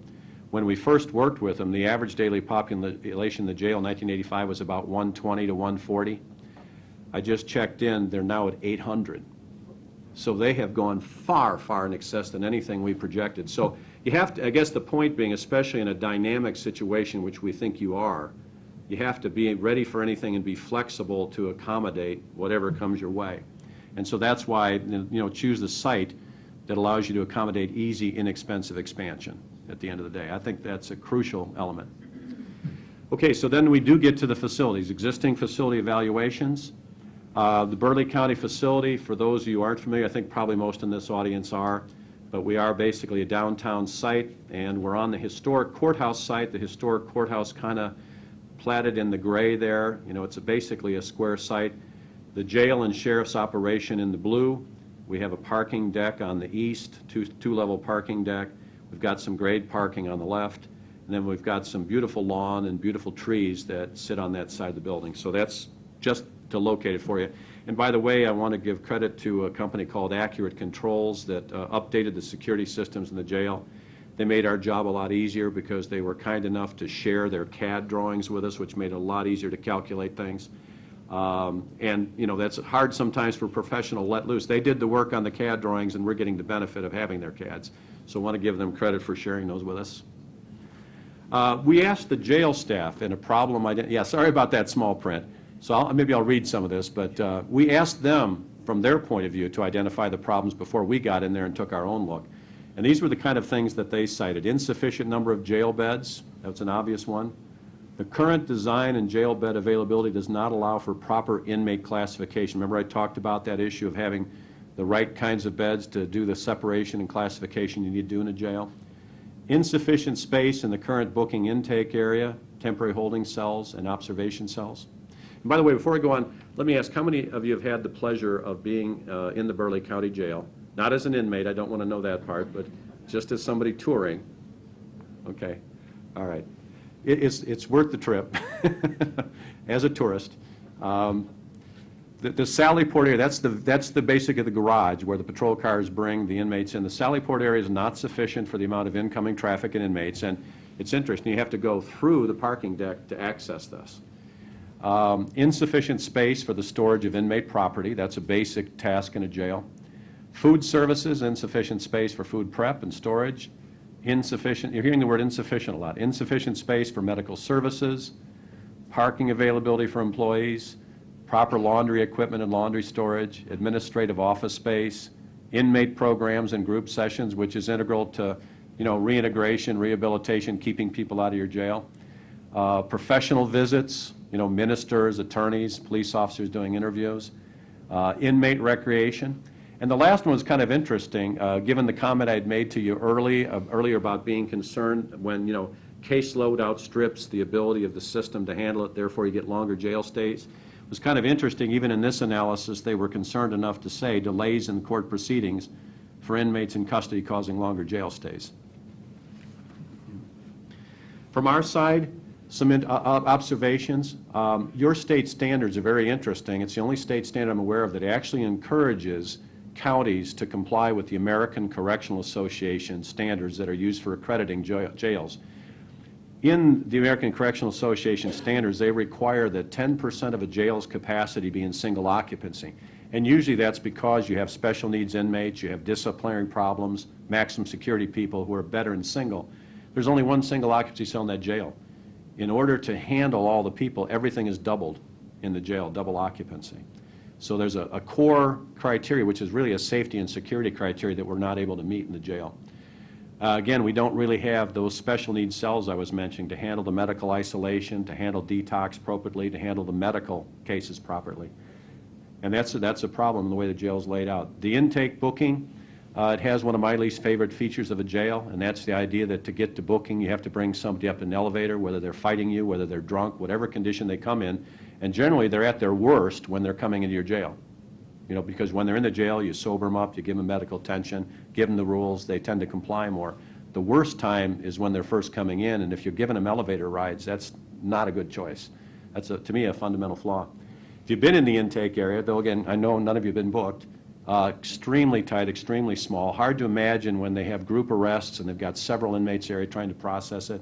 When we first worked with them, the average daily population in the jail in 1985 was about 120 to 140. I just checked in. They're now at 800. So they have gone far, far in excess than anything we projected. So you have to, I guess the point being, especially in a dynamic situation, which we think you are, you have to be ready for anything and be flexible to accommodate whatever comes your way. And so that's why, you know, choose the site that allows you to accommodate easy, inexpensive expansion at the end of the day. I think that's a crucial element. Okay, so then we do get to the facilities, existing facility evaluations. The Burleigh County facility, for those of you who aren't familiar, I think probably most in this audience are, but we are basically a downtown site, and we're on the historic courthouse site. The historic courthouse kind of platted in the gray there. You know, it's basically a square site. The jail and sheriff's operation in the blue. We have a parking deck on the east, two-level parking deck. We've got some grade parking on the left, and then we've got some beautiful lawn and beautiful trees that sit on that side of the building. So that's just to locate it for you. And by the way, I want to give credit to a company called Accurate Controls that updated the security systems in the jail. They made our job a lot easier because they were kind enough to share their CAD drawings with us, which made it a lot easier to calculate things. And, you know, that's hard sometimes for professional let loose. They did the work on the CAD drawings, and we're getting the benefit of having their CADs. So I want to give them credit for sharing those with us. We asked the jail staff in a problem sorry about that small print. So maybe I'll read some of this, but we asked them from their point of view to identify the problems before we got in there and took our own look. And these were the kind of things that they cited. Insufficient number of jail beds, that's an obvious one. The current design and jail bed availability does not allow for proper inmate classification. Remember I talked about that issue of having the right kinds of beds to do the separation and classification you need to do in a jail. Insufficient space in the current booking intake area, temporary holding cells and observation cells. And by the way, before I go on, let me ask, how many of you have had the pleasure of being in the Burleigh County Jail? Not as an inmate, I don't want to know that part, but just as somebody touring. Okay, all right. It's worth the trip as a tourist. The Sally Port area, that's the basic of the garage where the patrol cars bring the inmates in. The Sally Port area is not sufficient for the amount of incoming traffic and inmates, and it's interesting, you have to go through the parking deck to access this. Insufficient space for the storage of inmate property, that's a basic task in a jail. Food services, insufficient space for food prep and storage. Insufficient, you're hearing the word insufficient a lot. Insufficient space for medical services, parking availability for employees, proper laundry equipment and laundry storage, administrative office space, inmate programs and group sessions, which is integral to, you know, reintegration, rehabilitation, keeping people out of your jail. Professional visits, you know, ministers, attorneys, police officers doing interviews. Inmate recreation. And the last one was kind of interesting, given the comment I'd made to you earlier about being concerned when, caseload outstrips the ability of the system to handle it, therefore you get longer jail stays. It was kind of interesting, even in this analysis, they were concerned enough to say delays in court proceedings for inmates in custody causing longer jail stays. From our side, some observations. Your state standards are very interesting. It's the only state standard I'm aware of that actually encourages counties to comply with the American Correctional Association standards that are used for accrediting jails. In the American Correctional Association standards, they require that 10% of a jail's capacity be in single occupancy. And usually that's because you have special needs inmates, you have disciplinary problems, maximum security people who are better in single. There's only one single occupancy cell in that jail. In order to handle all the people, everything is doubled in the jail, double occupancy. So there's a core criteria, which is really a safety and security criteria that we're not able to meet in the jail. Again, we don't really have those special needs cells I was mentioning to handle the medical isolation, to handle detox appropriately, to handle the medical cases properly. And that's a problem in the way the jail is laid out. The intake booking, it has one of my least favorite features of a jail, and that's the idea that to get to booking, you have to bring somebody up in an elevator, whether they're fighting you, whether they're drunk, whatever condition they come in. And generally, they're at their worst when they're coming into your jail. Because when they're in the jail, you sober them up, you give them medical attention, give them the rules, they tend to comply more. The worst time is when they're first coming in, and if you're giving them elevator rides, that's not a good choice. That's, to me, a fundamental flaw. If you've been in the intake area, though again, I know none of you have been booked, extremely tight, extremely small, hard to imagine when they have group arrests and they've got several inmates area trying to process it.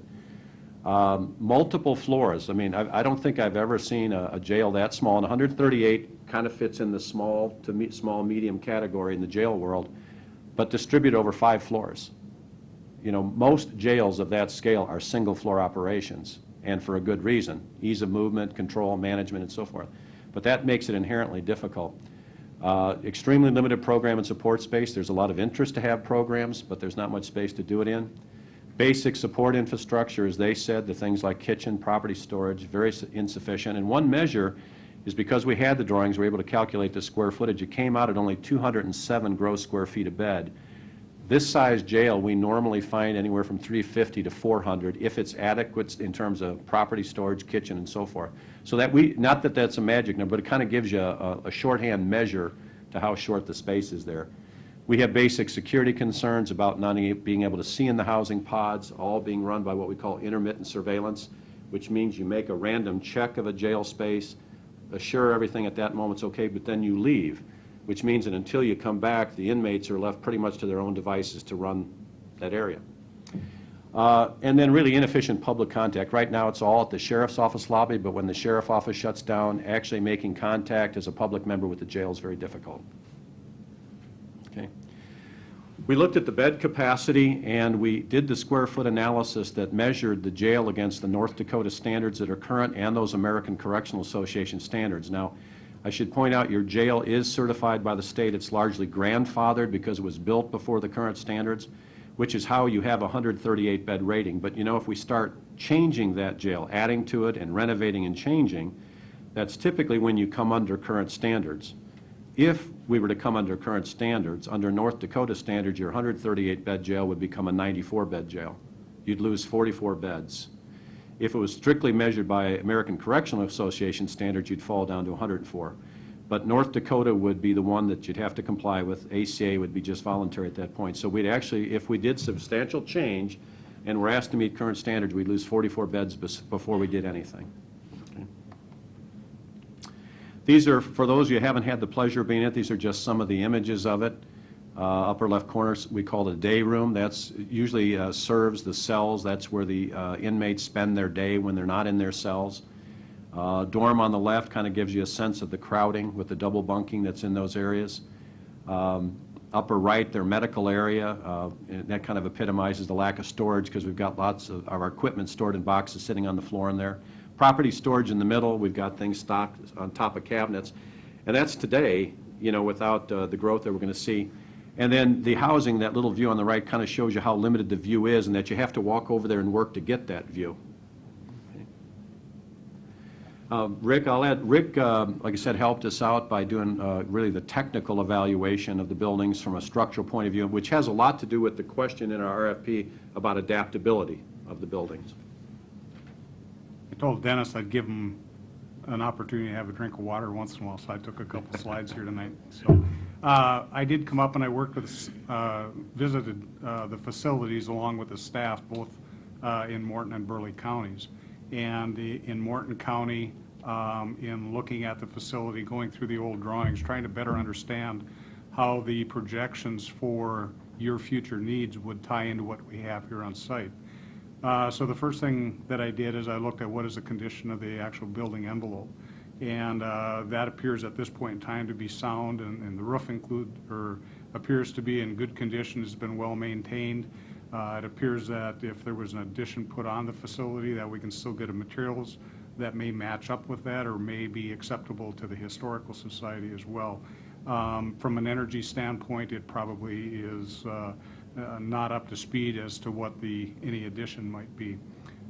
Multiple floors. I mean, I don't think I've ever seen a jail that small, and 138 kind of fits in the small to small medium category in the jail world, but distributed over 5 floors. Most jails of that scale are single floor operations, and for a good reason, ease of movement, control, management, and so forth. But that makes it inherently difficult. Extremely limited program and support space. There's a lot of interest to have programs, but there's not much space to do it in. Basic support infrastructure, as they said, the things like kitchen, property storage, very insufficient. And one measure is because we had the drawings, we were able to calculate the square footage. It came out at only 207 gross square feet of bed. This size jail, we normally find anywhere from 350 to 400 if it's adequate in terms of property storage, kitchen, and so forth. So that not that that's a magic number, but it kind of gives you a shorthand measure to how short the space is there. We have basic security concerns about not being able to see in the housing pods, all being run by what we call intermittent surveillance, which means you make a random check of a jail space, assure everything at that moment's okay, but then you leave, which means that until you come back, the inmates are left pretty much to their own devices to run that area. And then really inefficient public contact. Right now it's all at the sheriff's office lobby, but when the sheriff office shuts down, actually making contact as a public member with the jail is very difficult. Okay. We looked at the bed capacity, and we did the square foot analysis that measured the jail against the North Dakota standards that are current and those American Correctional Association standards. Now, I should point out your jail is certified by the state. It's largely grandfathered because it was built before the current standards, which is how you have a 138 bed rating. But if we start changing that jail, adding to it and renovating and changing, that's typically when you come under current standards. If we were to come under current standards, under North Dakota standards, your 138 bed jail would become a 94 bed jail. You'd lose 44 beds. If it was strictly measured by American Correctional Association standards, you'd fall down to 104. But North Dakota would be the one that you'd have to comply with. ACA would be just voluntary at that point. So we'd actually, if we did substantial change and were asked to meet current standards, we'd lose 44 beds before we did anything. Okay. These are, for those of you who haven't had the pleasure of being in it, these are just some of the images of it. Upper left corner, we call it a day room. That's usually serves the cells. That's where the inmates spend their day when they're not in their cells. Dorm on the left kind of gives you a sense of the crowding with the double bunking that's in those areas. Upper right, their medical area, and that kind of epitomizes the lack of storage because we've got lots of our equipment stored in boxes sitting on the floor in there. Property storage in the middle, we've got things stocked on top of cabinets. And that's today, without the growth that we're going to see. And then the housing, that little view on the right, kind of shows you how limited the view is and that you have to walk over there and work to get that view. Okay. Rick, I'll add, Rick, like I said, helped us out by doing really the technical evaluation of the buildings from a structural point of view, which has a lot to do with the question in our RFP about adaptability of the buildings. I told Dennis I'd give him an opportunity to have a drink of water once in a while, so I took a couple slides here tonight. So I did come up and I worked with, visited the facilities along with the staff, both in Morton and Burleigh counties. And in Morton County, in looking at the facility, going through the old drawings, trying to better understand how the projections for your future needs would tie into what we have here on site. So the first thing that I did is I looked at what is the condition of the actual building envelope. And that appears at this point in time to be sound, and the roof appears to be in good condition, has been well maintained. It appears that if there was an addition put on the facility, that we can still get materials that may match up with that or may be acceptable to the Historical Society as well. From an energy standpoint, it probably is not up to speed as to what any addition might be.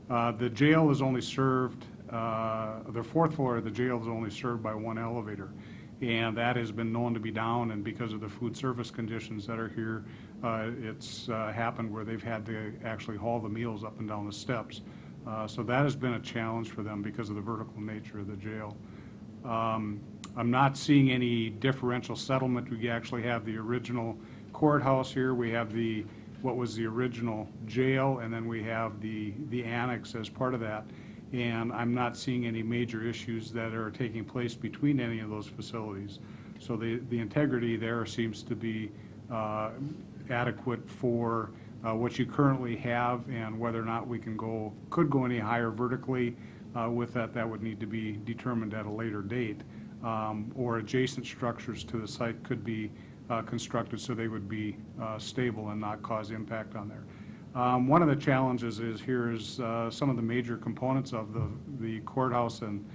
The jail is only served, the fourth floor of the jail is only served by one elevator, and that has been known to be down, and because of the food service conditions that are here, it's happened where they've had to actually haul the meals up and down the steps. So that has been a challenge for them because of the vertical nature of the jail. I'm not seeing any differential settlement. We actually have the original courthouse here. We have what was the original jail, and then we have the annex as part of that. And I'm not seeing any major issues that are taking place between any of those facilities. So the integrity there seems to be adequate for what you currently have, and whether or not we could go any higher vertically with that would need to be determined at a later date. Or adjacent structures to the site could be constructed so they would be stable and not cause impact on there. One of the challenges is some of the major components of the courthouse and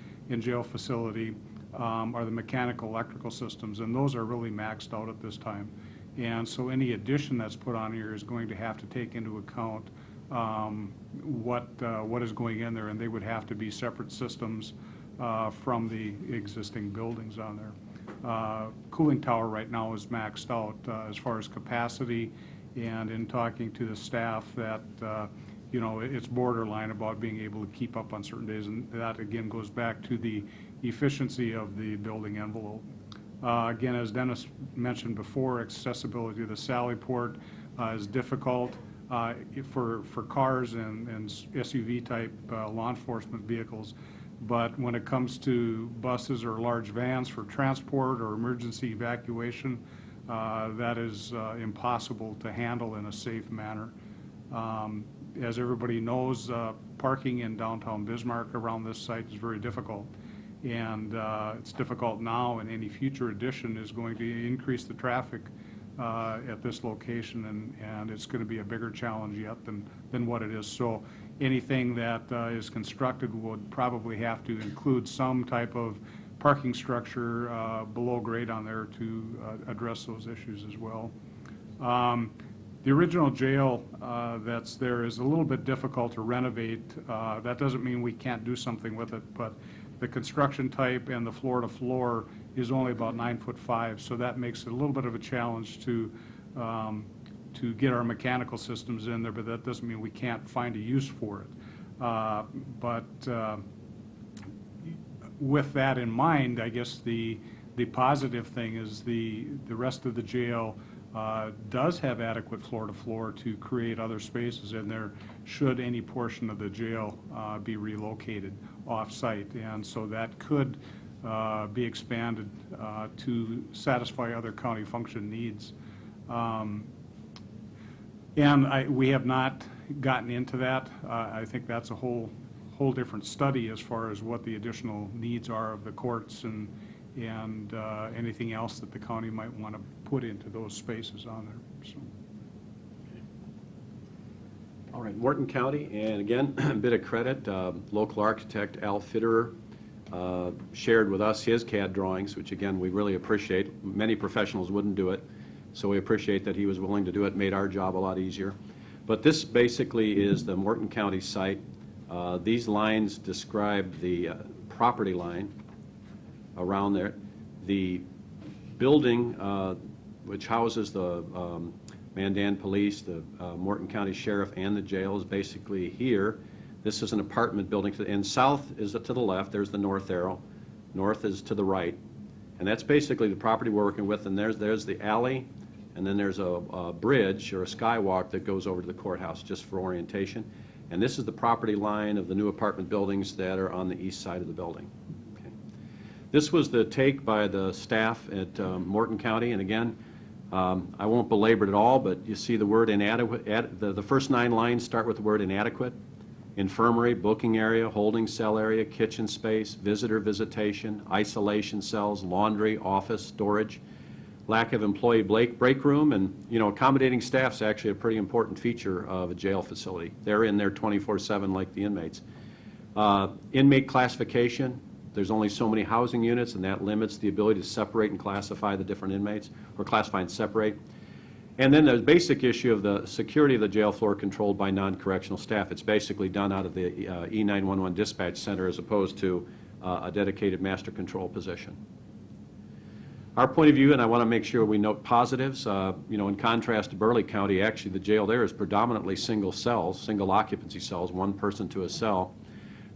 jail facility are the mechanical electrical systems, and those are really maxed out at this time. And so any addition that's put on here is going to have to take into account what is going in there, and they would have to be separate systems from the existing buildings on there. Cooling tower right now is maxed out as far as capacity, and in talking to the staff that it's borderline about being able to keep up on certain days, and that again goes back to the efficiency of the building envelope. Again, as Dennis mentioned before, accessibility to the Sally Port is difficult for cars and SUV type law enforcement vehicles. But when it comes to buses or large vans for transport or emergency evacuation, that is impossible to handle in a safe manner. As everybody knows, parking in downtown Bismarck around this site is very difficult. And it's difficult now, and any future addition is going to increase the traffic at this location, and it's going to be a bigger challenge yet than what it is. So anything that is constructed would probably have to include some type of parking structure below grade on there to address those issues as well. The original jail that's there is a little bit difficult to renovate. That doesn't mean we can't do something with it, but the construction type and the floor-to-floor is only about 9'5", so that makes it a little bit of a challenge to get our mechanical systems in there, but that doesn't mean we can't find a use for it. With that in mind, I guess the positive thing is the rest of the jail does have adequate floor-to-floor to create other spaces in there should any portion of the jail be relocated off-site, and so that could be expanded to satisfy other county function needs. We have not gotten into that. I think that's a whole different study as far as what the additional needs are of the courts and anything else that the county might want to put into those spaces on there. So. All right, Morton County, and again, a bit of credit, local architect Al Fitterer shared with us his CAD drawings, which again, we really appreciate. Many professionals wouldn't do it, so we appreciate that he was willing to do it, made our job a lot easier. But this basically is the Morton County site. These lines describe the property line around there. The building, which houses the Mandan Police, the Morton County Sheriff, and the jail, is basically here. This is an apartment building, and south is to the left. There's the north arrow. North is to the right. And that's basically the property we're working with, and there's the alley, and then there's a bridge or a skywalk that goes over to the courthouse, just for orientation. And this is the property line of the new apartment buildings that are on the east side of the building. Okay. This was the take by the staff at Morton County, and again, I won't belabor it at all, but you see the word inadequate. The first 9 lines start with the word inadequate. Infirmary, booking area, holding cell area, kitchen space, visitor visitation, isolation cells, laundry, office, storage, lack of employee break room, and accommodating staff is actually a pretty important feature of a jail facility. They're in there 24/7 like the inmates. Inmate classification, there's only so many housing units, and that limits the ability to separate and classify the different inmates, or classify and separate. And then the basic issue of the security of the jail floor controlled by non-correctional staff. It's basically done out of the E911 dispatch center as opposed to a dedicated master control position. Our point of view, and I want to make sure we note positives, in contrast to Burleigh County, actually the jail there is predominantly single cells, single occupancy cells, one person to a cell.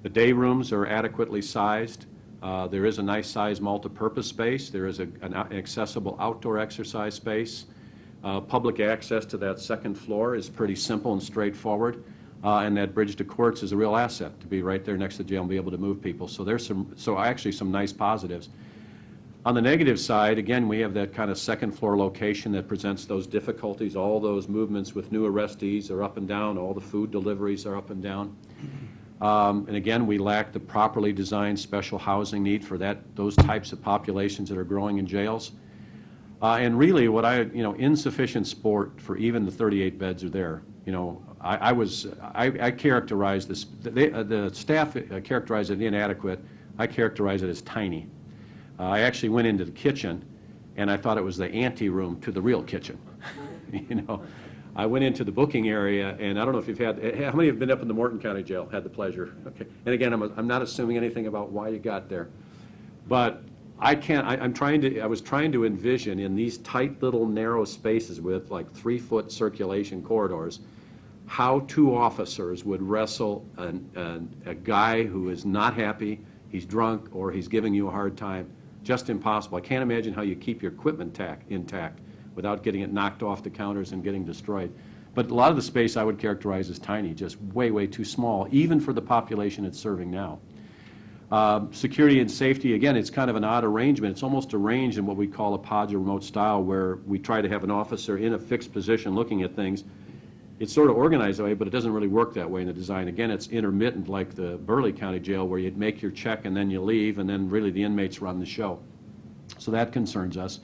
The day rooms are adequately sized. There is a nice size multi-purpose space. There is an accessible outdoor exercise space. Public access to that second floor is pretty simple and straightforward, and that bridge to courts is a real asset to be right there next to the jail and be able to move people. So there's actually some nice positives. On the negative side, again, we have that kind of second floor location that presents those difficulties. All those movements with new arrestees are up and down. All the food deliveries are up and down. And again, we lack the properly designed special housing need for those types of populations that are growing in jails. And really, insufficient support for even the 38 beds are there. I characterize this. The staff characterized it inadequate. I characterize it as tiny. I actually went into the kitchen, and I thought it was the ante room to the real kitchen. I went into the booking area, and I don't know if how many have been up in the Morton County Jail? Had the pleasure. Okay. And again, I'm not assuming anything about why you got there, but I was trying to envision in these tight little narrow spaces with like 3-foot circulation corridors, how 2 officers would wrestle a guy who is not happy, he's drunk, or he's giving you a hard time. Just impossible. I can't imagine how you keep your equipment intact without getting it knocked off the counters and getting destroyed. But a lot of the space I would characterize as tiny, just way, way too small, even for the population it's serving now. Security and safety, again, it's kind of an odd arrangement. It's almost arranged in what we call a PODS or remote style, where we try to have an officer in a fixed position looking at things. It's sort of organized that way, but it doesn't really work that way in the design. Again, it's intermittent like the Burleigh County Jail, where you'd make your check and then you leave, and then really the inmates run the show. So that concerns us.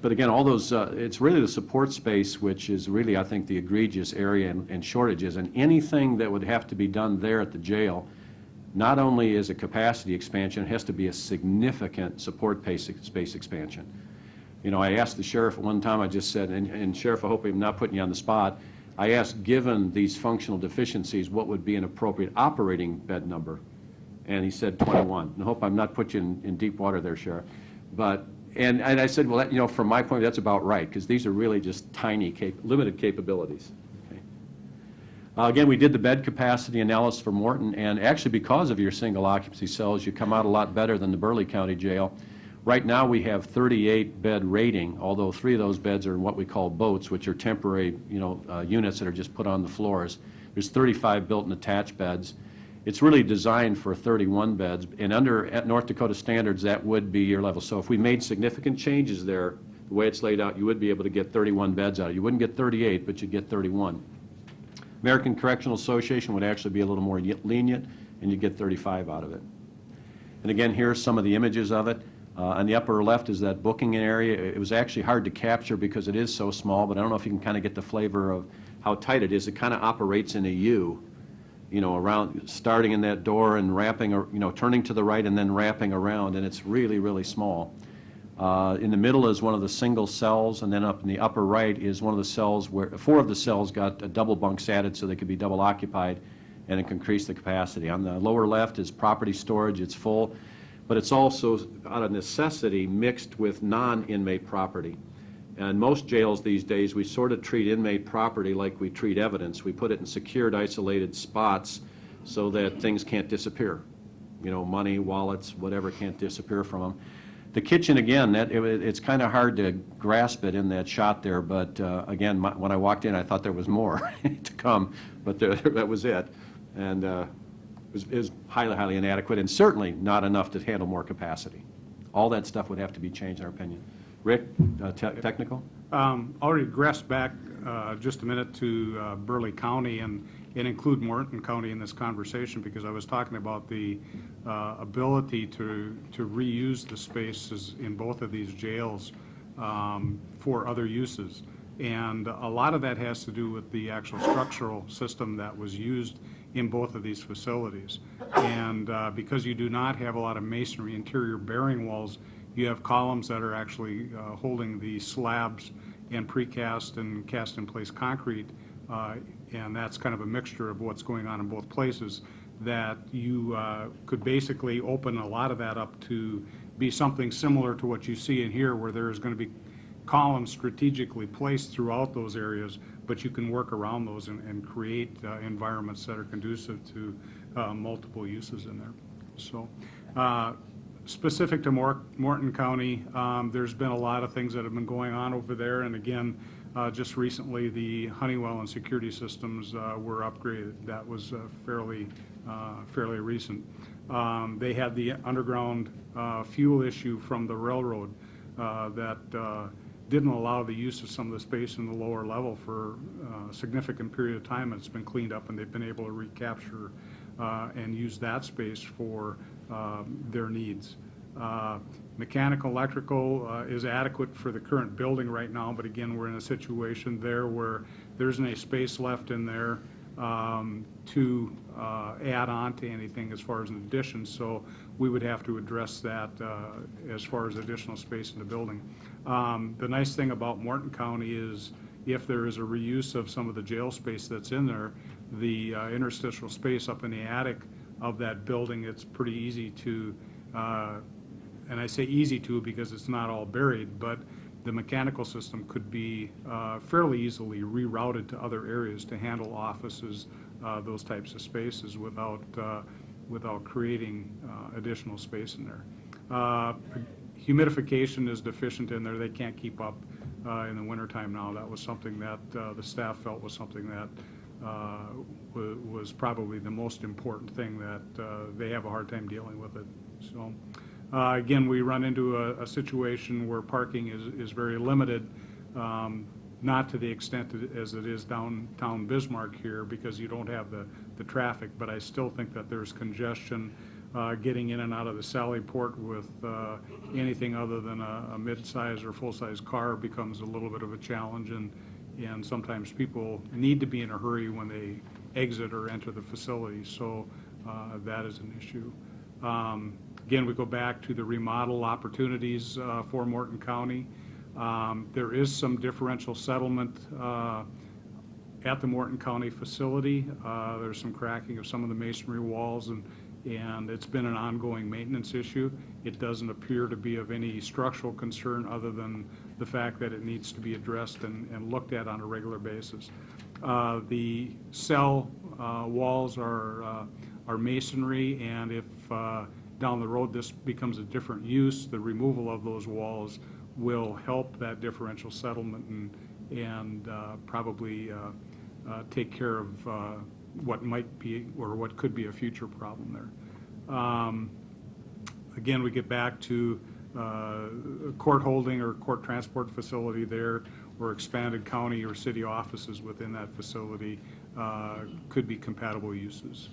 But again, all those, it's really the support space, which is really, I think, the egregious area and shortages. And anything that would have to be done there at the jail, not only is a capacity expansion, it has to be a significant support space expansion. I asked the sheriff at one time, I just said, and Sheriff, I hope I'm not putting you on the spot, I asked, given these functional deficiencies, what would be an appropriate operating bed number? And he said 21. And I hope I'm not putting you in deep water there, Sheriff. But, and I said, well, from my point of view, that's about right, because these are really just tiny, limited capabilities. Okay. Again, we did the bed capacity analysis for Morton, and actually because of your single occupancy cells, you come out a lot better than the Burleigh County Jail. Right now we have 38 bed rating, although 3 of those beds are in what we call boats, which are temporary units that are just put on the floors. There's 35 built-in attached beds. It's really designed for 31 beds, and at North Dakota standards, that would be your level. So if we made significant changes there, the way it's laid out, you would be able to get 31 beds out. You wouldn't get 38, but you'd get 31. American Correctional Association would actually be a little more lenient, and you'd get 35 out of it. And again, here are some of the images of it. On the upper left is that booking area. It was actually hard to capture because it is so small, but I don't know if you can kind of get the flavor of how tight it is. It kind of operates in a U, around, starting in that door and wrapping, turning to the right and then wrapping around, and it's really, really small. In the middle is one of the single cells, and then up in the upper right is one of the cells where 4 of the cells got double bunks added so they could be double occupied, and it can increase the capacity. On the lower left is property storage. It's full, but it's also, out of necessity, mixed with non-inmate property. And most jails these days, we sort of treat inmate property like we treat evidence. We put it in secured, isolated spots so that things can't disappear. You know, money, wallets, whatever can't disappear from them. The kitchen, again, it's kind of hard to grasp it in that shot there, but again, when I walked in, I thought there was more to come, but that was it. And it was highly, highly inadequate, and certainly not enough to handle more capacity. All that stuff would have to be changed, in our opinion. Rick, technical? I'll regress back just a minute to Burleigh County and include Morton County in this conversation, because I was talking about the ability to reuse the spaces in both of these jails for other uses. And a lot of that has to do with the actual structural system that was used in both of these facilities. And because you do not have a lot of masonry interior bearing walls, you have columns that are actually holding the slabs and precast and cast in place concrete, and that's kind of a mixture of what's going on in both places, that you could basically open a lot of that up to be something similar to what you see in here, where there's going to be columns strategically placed throughout those areas, but you can work around those and create environments that are conducive to multiple uses in there. So specific to Morton County, there's been a lot of things that have been going on over there, and again, just recently the Honeywell and security systems were upgraded. That was fairly recent. They had the underground fuel issue from the railroad that didn't allow the use of some of the space in the lower level for a significant period of time. It's been cleaned up, and they've been able to recapture and use that space for their needs. Mechanical, electrical is adequate for the current building right now, but again, we're in a situation there where there isn't any space left in there to add on to anything as far as an addition, so we would have to address that as far as additional space in the building. The nice thing about Morton County is if there is a reuse of some of the jail space that's in there, the interstitial space up in the attic of that building, it's pretty easy to, and I say easy to because it's not all buried, but the mechanical system could be fairly easily rerouted to other areas to handle offices, those types of spaces without creating additional space in there. Humidification is deficient in there. They can't keep up in the wintertime now. That was something that the staff felt was something that was probably the most important thing, that they have a hard time dealing with it. So again, we run into a situation where parking is very limited, not to the extent as it is downtown Bismarck here, because you don't have the traffic, but I still think that there's congestion getting in and out of the Sally Port with anything other than a mid-size or full-size car becomes a little bit of a challenge, and sometimes people need to be in a hurry when they exit or enter the facility, so that is an issue. Again, we go back to the remodel opportunities for Morton County. There is some differential settlement at the Morton County facility. There's some cracking of some of the masonry walls, and it's been an ongoing maintenance issue. It doesn't appear to be of any structural concern other than the fact that it needs to be addressed and looked at on a regular basis. The cell walls are masonry, and if down the road this becomes a different use, the removal of those walls will help that differential settlement and probably take care of what might be or what could be a future problem there. Again, we get back to court holding or court transport facility there, or expanded county or city offices within that facility could be compatible uses.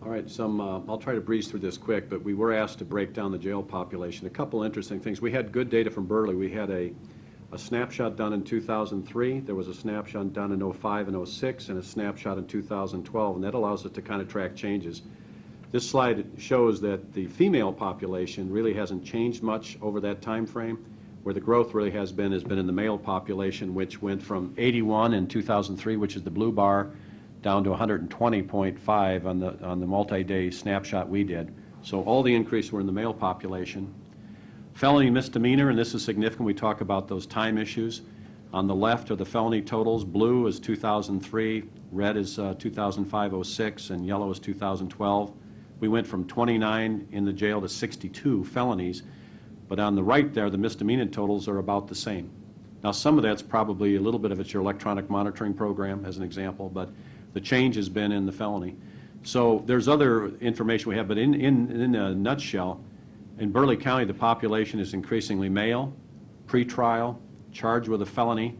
All right, I'll try to breeze through this quick, but we were asked to break down the jail population. A couple interesting things. We had good data from Burleigh. We had a snapshot done in 2003. There was a snapshot done in 05 and 06, and a snapshot in 2012, and that allows us to kind of track changes. This slide shows that the female population really hasn't changed much over that time frame, Where the growth really has been in the male population, which went from 81 in 2003, which is the blue bar, down to 120.5 on the multi-day snapshot we did. So all the increase were in the male population. Felony misdemeanor, and this is significant, we talk about those time issues. On the left are the felony totals. Blue is 2003, red is 2005-06, and yellow is 2012. We went from 29 in the jail to 62 felonies, but on the right there, the misdemeanor totals are about the same. Now, some of that's probably a little bit of it's your electronic monitoring program, as an example, but the change has been in the felony. So there's other information we have, but in a nutshell, in Burleigh County, the population is increasingly male, pretrial, charged with a felony,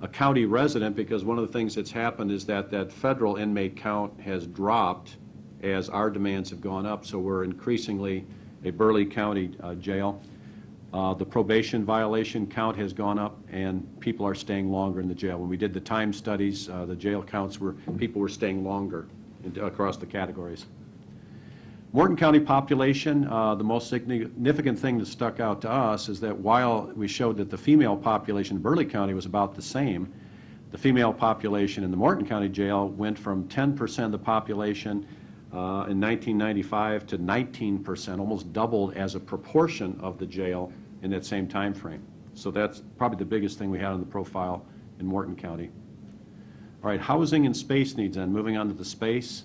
a county resident, because one of the things that's happened is that federal inmate count has dropped as our demands have gone up, so we're increasingly a Burleigh County jail. The probation violation count has gone up, and people are staying longer in the jail. When we did the time studies, the jail counts were, people were staying longer across the categories. Morton County population, the most significant thing that stuck out to us is that while we showed that the female population in Burleigh County was about the same, the female population in the Morton County jail went from 10% of the population in 1995 to 19%, almost doubled as a proportion of the jail in that same time frame. So that's probably the biggest thing we had on the profile in Morton County. All right, housing and space needs, and moving on to the space.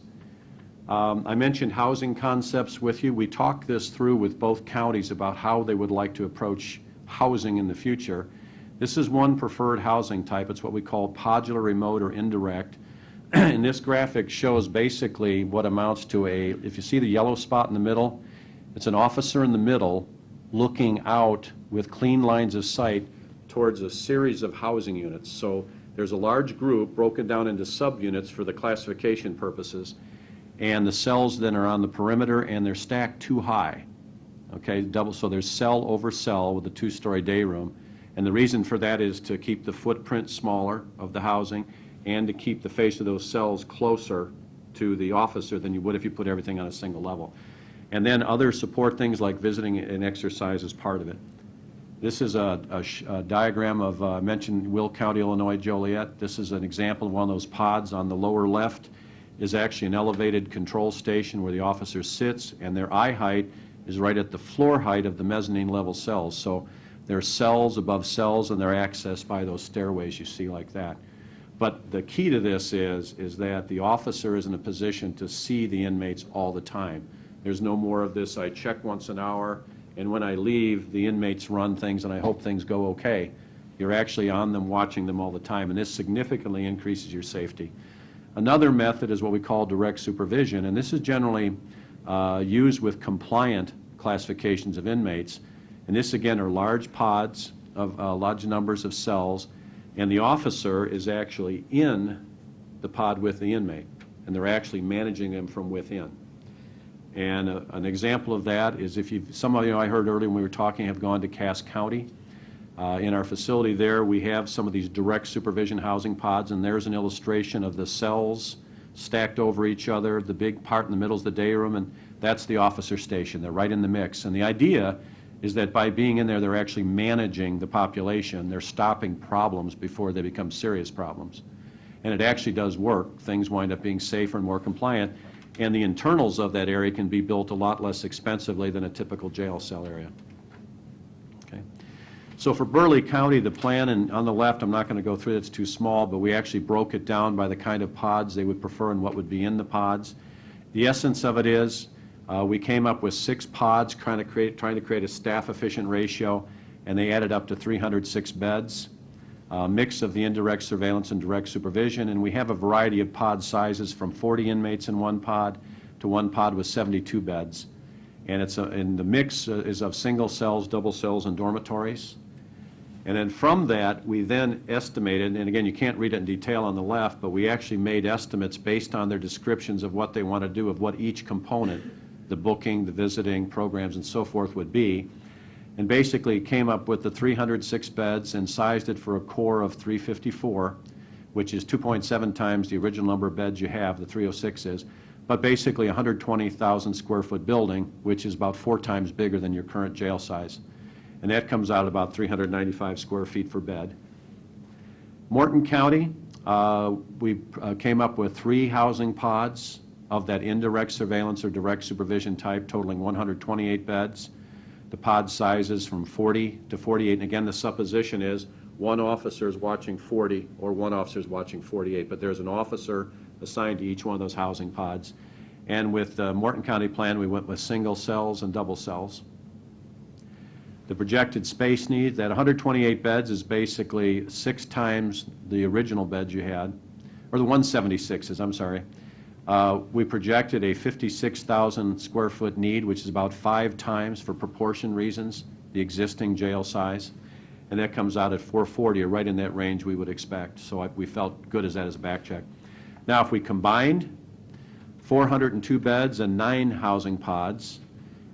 I mentioned housing concepts with you. We talked this through with both counties about how they would like to approach housing in the future. This is one preferred housing type. It's what we call podular, remote, or indirect. And this graphic shows basically what amounts to if you see the yellow spot in the middle, it's an officer in the middle looking out with clean lines of sight towards a series of housing units. So there's a large group broken down into subunits for the classification purposes, and the cells then are on the perimeter and they're stacked too high. Okay, double, so there's cell over cell with a 2-story day room. And the reason for that is to keep the footprint smaller of the housing and to keep the face of those cells closer to the officer than you would if you put everything on a single level. And then other support things like visiting and exercise is part of it. This is a diagram of, I mentioned Will County, Illinois, Joliet. This is an example of one of those pods. On the lower left is actually an elevated control station where the officer sits, and their eye height is right at the floor height of the mezzanine level cells. So there are cells above cells, and they're accessed by those stairways you see like that. But the key to this is that the officer is in a position to see the inmates all the time. There's no more of this, I check once an hour, and when I leave, the inmates run things, and I hope things go okay. You're actually on them, watching them all the time, and this significantly increases your safety. Another method is what we call direct supervision, and this is generally used with compliant classifications of inmates. And this, again, are large pods of large numbers of cells, and the officer is actually in the pod with the inmate, and they're actually managing them from within. And an example of that is if some of you, I heard earlier when we were talking, have gone to Cass County. In our facility there, we have some of these direct supervision housing pods, and there's an illustration of the cells stacked over each other. The big part in the middle is the day room, and that's the officer station. They're right in the mix. And the idea is that by being in there, they're actually managing the population. They're stopping problems before they become serious problems. And it actually does work. Things wind up being safer and more compliant. And the internals of that area can be built a lot less expensively than a typical jail cell area. Okay. So for Burleigh County, the plan, and on the left, I'm not going to go through it, it's too small, but we actually broke it down by the kind of pods they would prefer and what would be in the pods. The essence of it is we came up with 6 pods trying to create a staff-efficient ratio, and they added up to 306 beds, a mix of the indirect surveillance and direct supervision, and we have a variety of pod sizes from 40 inmates in one pod to one pod with 72 beds. And and the mix is of single cells, double cells, and dormitories. And then from that, we then estimated, and again, you can't read it in detail on the left, but we actually made estimates based on their descriptions of what they want to do, of what each component, the booking, the visiting, programs, and so forth would be. And basically came up with the 306 beds and sized it for a core of 354, which is 2.7 times the original number of beds you have, the 306 is, but basically 120,000 square foot building, which is about 4 times bigger than your current jail size. and that comes out about 395 square feet per bed. Morton County, we came up with 3 housing pods of that indirect surveillance or direct supervision type, totaling 128 beds. The pod sizes from 40 to 48, and again, the supposition is one officer is watching 40 or one officer is watching 48, but there's an officer assigned to each one of those housing pods. And with the Morton County plan, we went with single cells and double cells. The projected space need, that 128 beds is basically 6 times the original beds you had, or the 176s, I'm sorry. We projected a 56,000 square foot need, which is about 5 times, for proportion reasons, the existing jail size. And that comes out at 440, or right in that range we would expect. So we felt good as that as a back check. Now, if we combined 402 beds and 9 housing pods,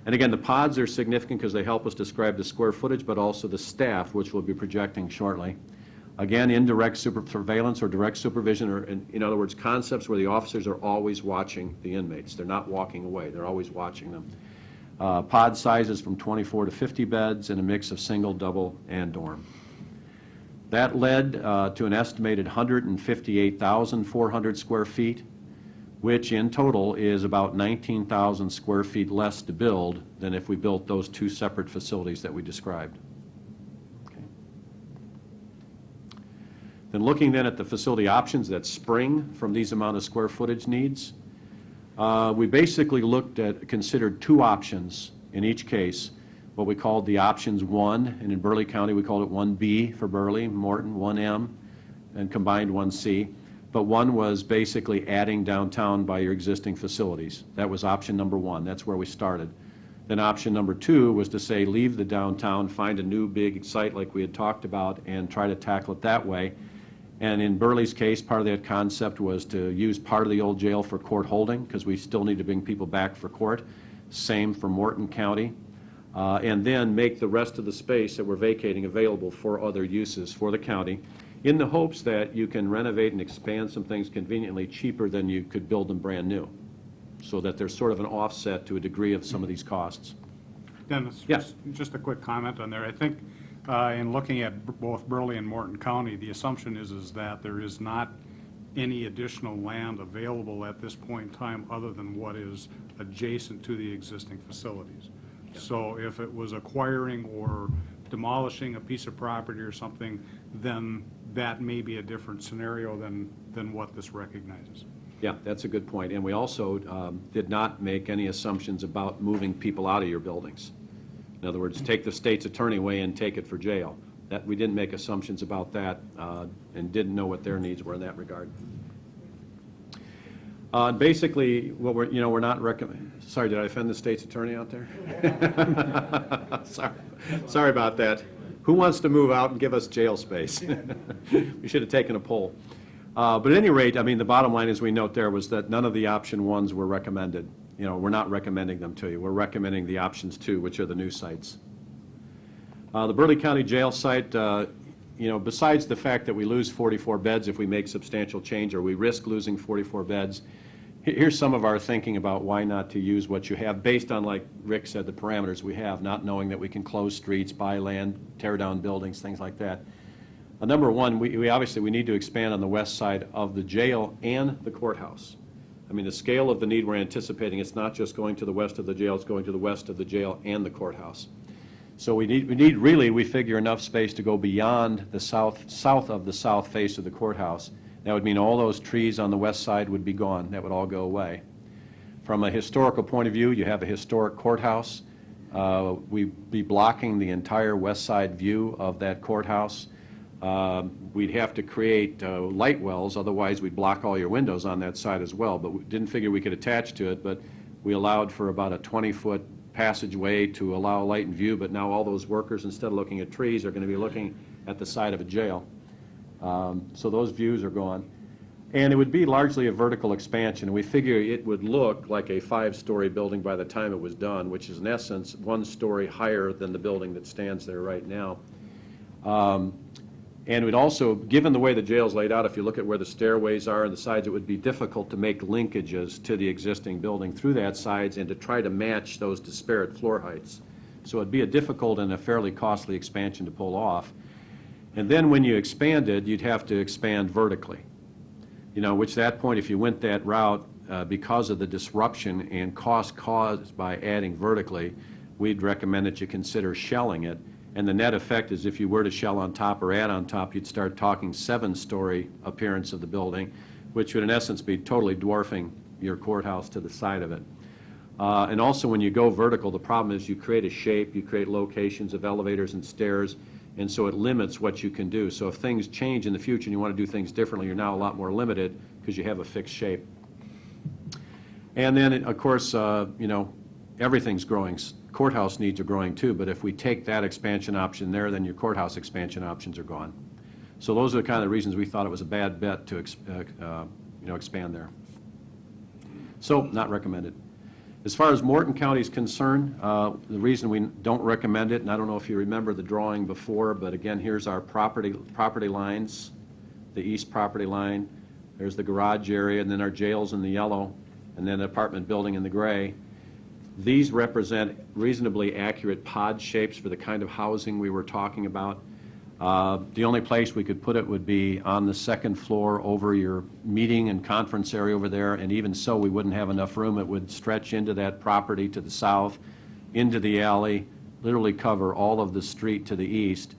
and again, the pods are significant because they help us describe the square footage, but also the staff, which we'll be projecting shortly. Again, indirect surveillance or direct supervision, or in other words, concepts where the officers are always watching the inmates. They're not walking away. They're always watching them. Pod sizes from 24 to 50 beds and a mix of single, double, and dorm. That led to an estimated 158,400 square feet, which in total is about 19,000 square feet less to build than if we built those 2 separate facilities that we described. Okay. Then looking then at the facility options that spring from these amount of square footage needs, we basically considered 2 options in each case, what we called the options 1, and in Burleigh County we called it 1B for Burleigh, Morton 1M, and combined 1C. But 1 was basically adding downtown by your existing facilities. That was option number 1. That's where we started. Then option number 2 was to say leave the downtown, find a new big site like we had talked about, and try to tackle it that way. And in Burleigh's case, part of that concept was to use part of the old jail for court holding, because we still need to bring people back for court. Same for Morton County. And then make the rest of the space that we're vacating available for other uses for the county, in the hopes that you can renovate and expand some things conveniently cheaper than you could build them brand new, so that there's sort of an offset to a degree of some of these costs. Dennis, Yes. just a quick comment on there. I think in looking at both Burleigh and Morton County, the assumption is that there is not any additional land available at this point in time other than what is adjacent to the existing facilities. Yeah. So if it was acquiring or demolishing a piece of property or something, then that may be a different scenario than what this recognizes. Yeah, that's a good point. And we also did not make any assumptions about moving people out of your buildings. In other words, take the state's attorney away and take it for jail. That we didn't make assumptions about that and didn't know what their needs were in that regard. Basically, what we're not recommending. Sorry, did I offend the state's attorney out there? Sorry about that. Who wants to move out and give us jail space? We should have taken a poll. But at any rate, I mean, the bottom line, as we note there, was that none of the option 1s were recommended. We're not recommending them to you. We're recommending the options 2, which are the new sites. The Burleigh County Jail site, besides the fact that we lose 44 beds if we make substantial change, or we risk losing 44 beds, here's some of our thinking about why not to use what you have, based on, like Rick said, the parameters we have, not knowing that we can close streets, buy land, tear down buildings, things like that. Number 1, we obviously need to expand on the west side of the jail and the courthouse. I mean, the scale of the need we're anticipating, it's not just going to the west of the jail, it's going to the west of the jail and the courthouse. So we need really, we figure, enough space to go beyond the south of the south face of the courthouse. That would mean all those trees on the west side would be gone. That would all go away. From a historical point of view, you have a historic courthouse. We'd be blocking the entire west side view of that courthouse. We'd have to create light wells, otherwise we'd block all your windows on that side as well. But we didn't figure we could attach to it, but we allowed for about a 20-foot passageway to allow light and view, but now all those workers, instead of looking at trees, are going to be looking at the side of a jail. So those views are gone. And it would be largely a vertical expansion. We figure it would look like a 5-story building by the time it was done, which is in essence 1 story higher than the building that stands there right now. And it would also, given the way the jail's laid out, if you look at where the stairways are and the sides, it would be difficult to make linkages to the existing building through that sides and to try to match those disparate floor heights. So it'd be a difficult and a fairly costly expansion to pull off. And then when you expanded, you'd have to expand vertically. Which at that point, if you went that route, because of the disruption and cost caused by adding vertically, we'd recommend that you consider shelling it. And the net effect is if you were to shell on top or add on top, you'd start talking 7-story appearance of the building, which would in essence be totally dwarfing your courthouse to the side of it. And also when you go vertical, the problem is you create a shape, you create locations of elevators and stairs, and so it limits what you can do. So if things change in the future and you want to do things differently, you're now a lot more limited because you have a fixed shape. And then, of course, everything's growing. Courthouse needs are growing too, but if we take that expansion option there, then your courthouse expansion options are gone. So those are the kind of reasons we thought it was a bad bet to expand there. So, not recommended. As far as Morton County is concerned, the reason we don't recommend it, and I don't know if you remember the drawing before, but again, here's our property lines, the east property line. There's the garage area, and then our jails in the yellow, and then the apartment building in the gray. These represent reasonably accurate pod shapes for the kind of housing we were talking about. The only place we could put it would be on the second floor over your meeting and conference area over there, and even so we wouldn't have enough room. It would stretch into that property to the south, into the alley, literally cover all of the street to the east.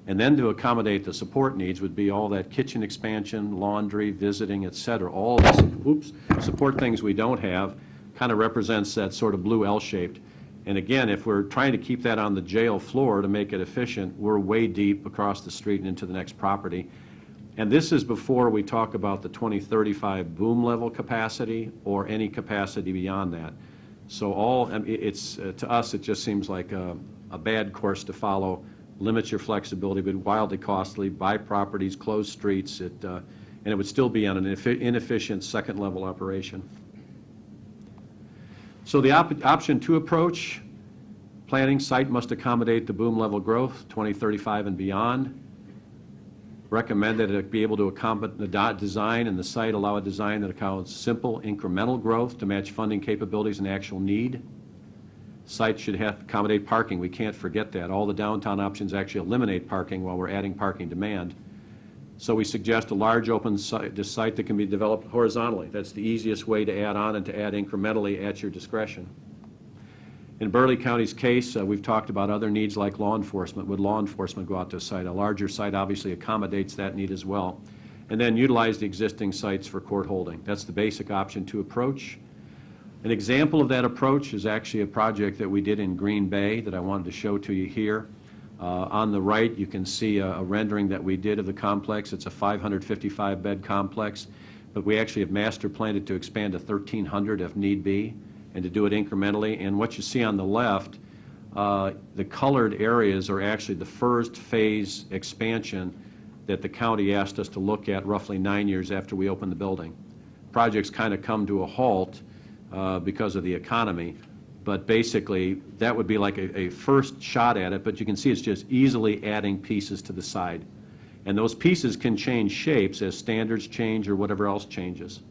And then to accommodate the support needs would be all that kitchen expansion, laundry, visiting, et cetera. All of the support things we don't have kind of represents that sort of blue L-shaped. And again, if we're trying to keep that on the jail floor to make it efficient, we're way deep across the street and into the next property. And this is before we talk about the 2035 boom level capacity or any capacity beyond that. So to us, it just seems like a bad course to follow. Limits your flexibility, but wildly costly, buy properties, close streets, and it would still be on an inefficient second level operation. So the option 2 approach, planning site must accommodate the boom level growth, 2035 and beyond. Recommend that it be able to accommodate the design and the site allow a design that accounts simple incremental growth to match funding capabilities and actual need. Sites should have to accommodate parking. We can't forget that. All the downtown options actually eliminate parking while we're adding parking demand. So we suggest a large open site that can be developed horizontally. That's the easiest way to add on and to add incrementally at your discretion. In Burleigh County's case, we've talked about other needs like law enforcement. Would law enforcement go out to a site? A larger site obviously accommodates that need as well. And then utilize the existing sites for court holding. That's the basic option 2 approach. An example of that approach is actually a project that we did in Green Bay that I wanted to show to you here. On the right, you can see a rendering that we did of the complex. It's a 555-bed complex, but we actually have master planned it to expand to 1,300 if need be, and to do it incrementally. And what you see on the left, the colored areas are actually the first phase expansion that the county asked us to look at roughly 9 years after we opened the building. Projects kind of come to a halt because of the economy. But basically, that would be like a first shot at it, but you can see it's just easily adding pieces to the side. And those pieces can change shapes as standards change or whatever else changes.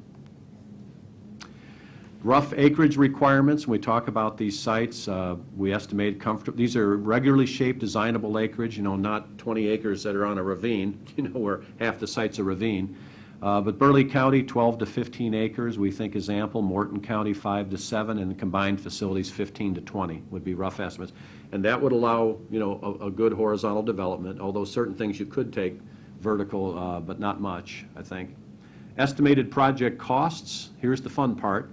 Rough acreage requirements, when we talk about these sites, we estimate comfortable. These are regularly shaped, designable acreage, not 20 acres that are on a ravine, where half the site's a ravine. But Burleigh County, 12 to 15 acres, we think is ample. Morton County, 5 to 7, and the combined facilities, 15 to 20 would be rough estimates. And that would allow, a good horizontal development, although certain things you could take vertical, but not much, I think. Estimated project costs, here's the fun part.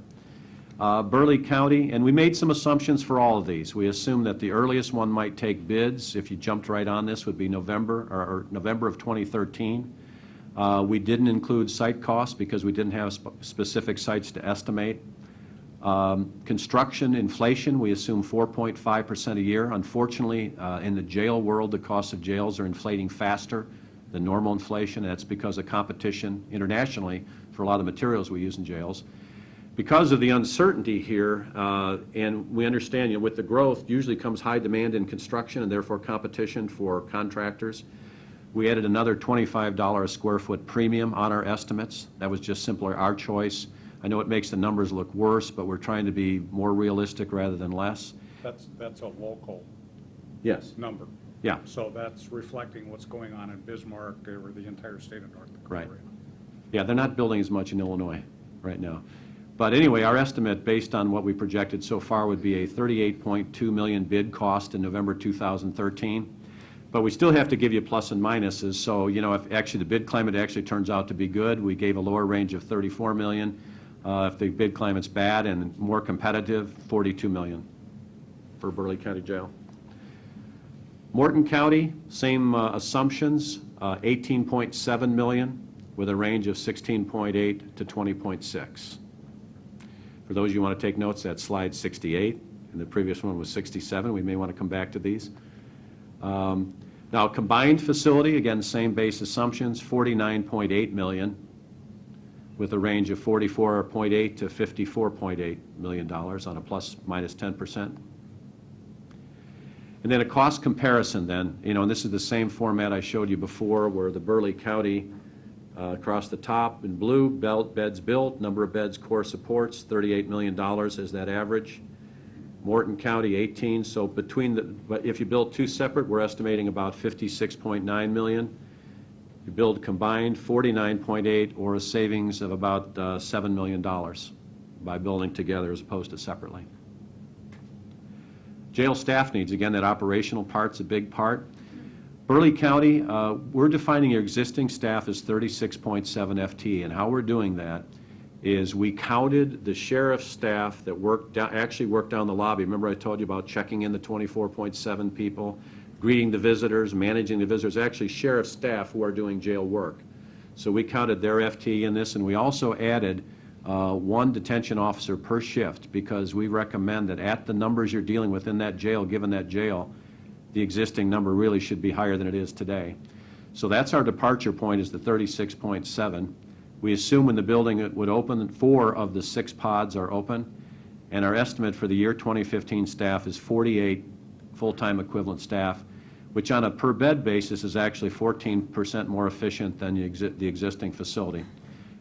Burleigh County, and we made some assumptions for all of these. We assumed that the earliest one might take bids, if you jumped right on this, would be November of 2013. We didn't include site costs because we didn't have specific sites to estimate. Construction inflation, we assume 4.5% a year. Unfortunately, in the jail world, the costs of jails are inflating faster than normal inflation. That's because of competition internationally for a lot of the materials we use in jails. Because of the uncertainty here, and we understand with the growth usually comes high demand in construction and therefore competition for contractors. We added another $25 a square foot premium on our estimates. That was just simply our choice. I know it makes the numbers look worse, but we're trying to be more realistic rather than less. That's a local Yes, number. yeah, So that's reflecting what's going on in Bismarck or the entire state of North Dakota. Right. yeah, they're not building as much in Illinois right now. But anyway, our estimate, based on what we projected so far, would be a $38.2 million bid cost in November 2013. But we still have to give you plus and minuses, so, you know, if actually the bid climate actually turns out to be good, we gave a lower range of $34 million. If the bid climate's bad and more competitive, $42 million for Burleigh County Jail. Morton County, same assumptions, $18.7 million with a range of $16.8 to $20.6. For those you want to take notes, that's slide 68, and the previous one was 67. We may want to come back to these. Now, combined facility, again, same base assumptions, $49.8 million with a range of $44.8 to $54.8 million on a plus minus 10%. And then a cost comparison then, you know, and this is the same format I showed you before where the Burleigh County across the top in blue, beds built, number of beds, core supports, $38 million is that average. Morton County, 18, so but if you build two separate, we're estimating about $56.9 million. You build combined, $49.8, or a savings of about $7 million by building together as opposed to separately. Jail staff needs, again, that operational part's a big part. Burleigh County, we're defining your existing staff as 36.7 FTE, and how we're doing that is we counted the sheriff's staff that actually worked down the lobby. Remember I told you about checking in the 24.7 people, greeting the visitors, managing the visitors, actually sheriff's staff who are doing jail work. So we counted their FTE in this, and we also added one detention officer per shift because we recommend that at the numbers you're dealing with in that jail, given that jail, the existing number really should be higher than it is today. So that's our departure point, is the 36.7. We assume when the building would open, 4 of the 6 pods are open, and our estimate for the year 2015 staff is 48 full-time equivalent staff, which on a per-bed basis is actually 14% more efficient than the existing facility.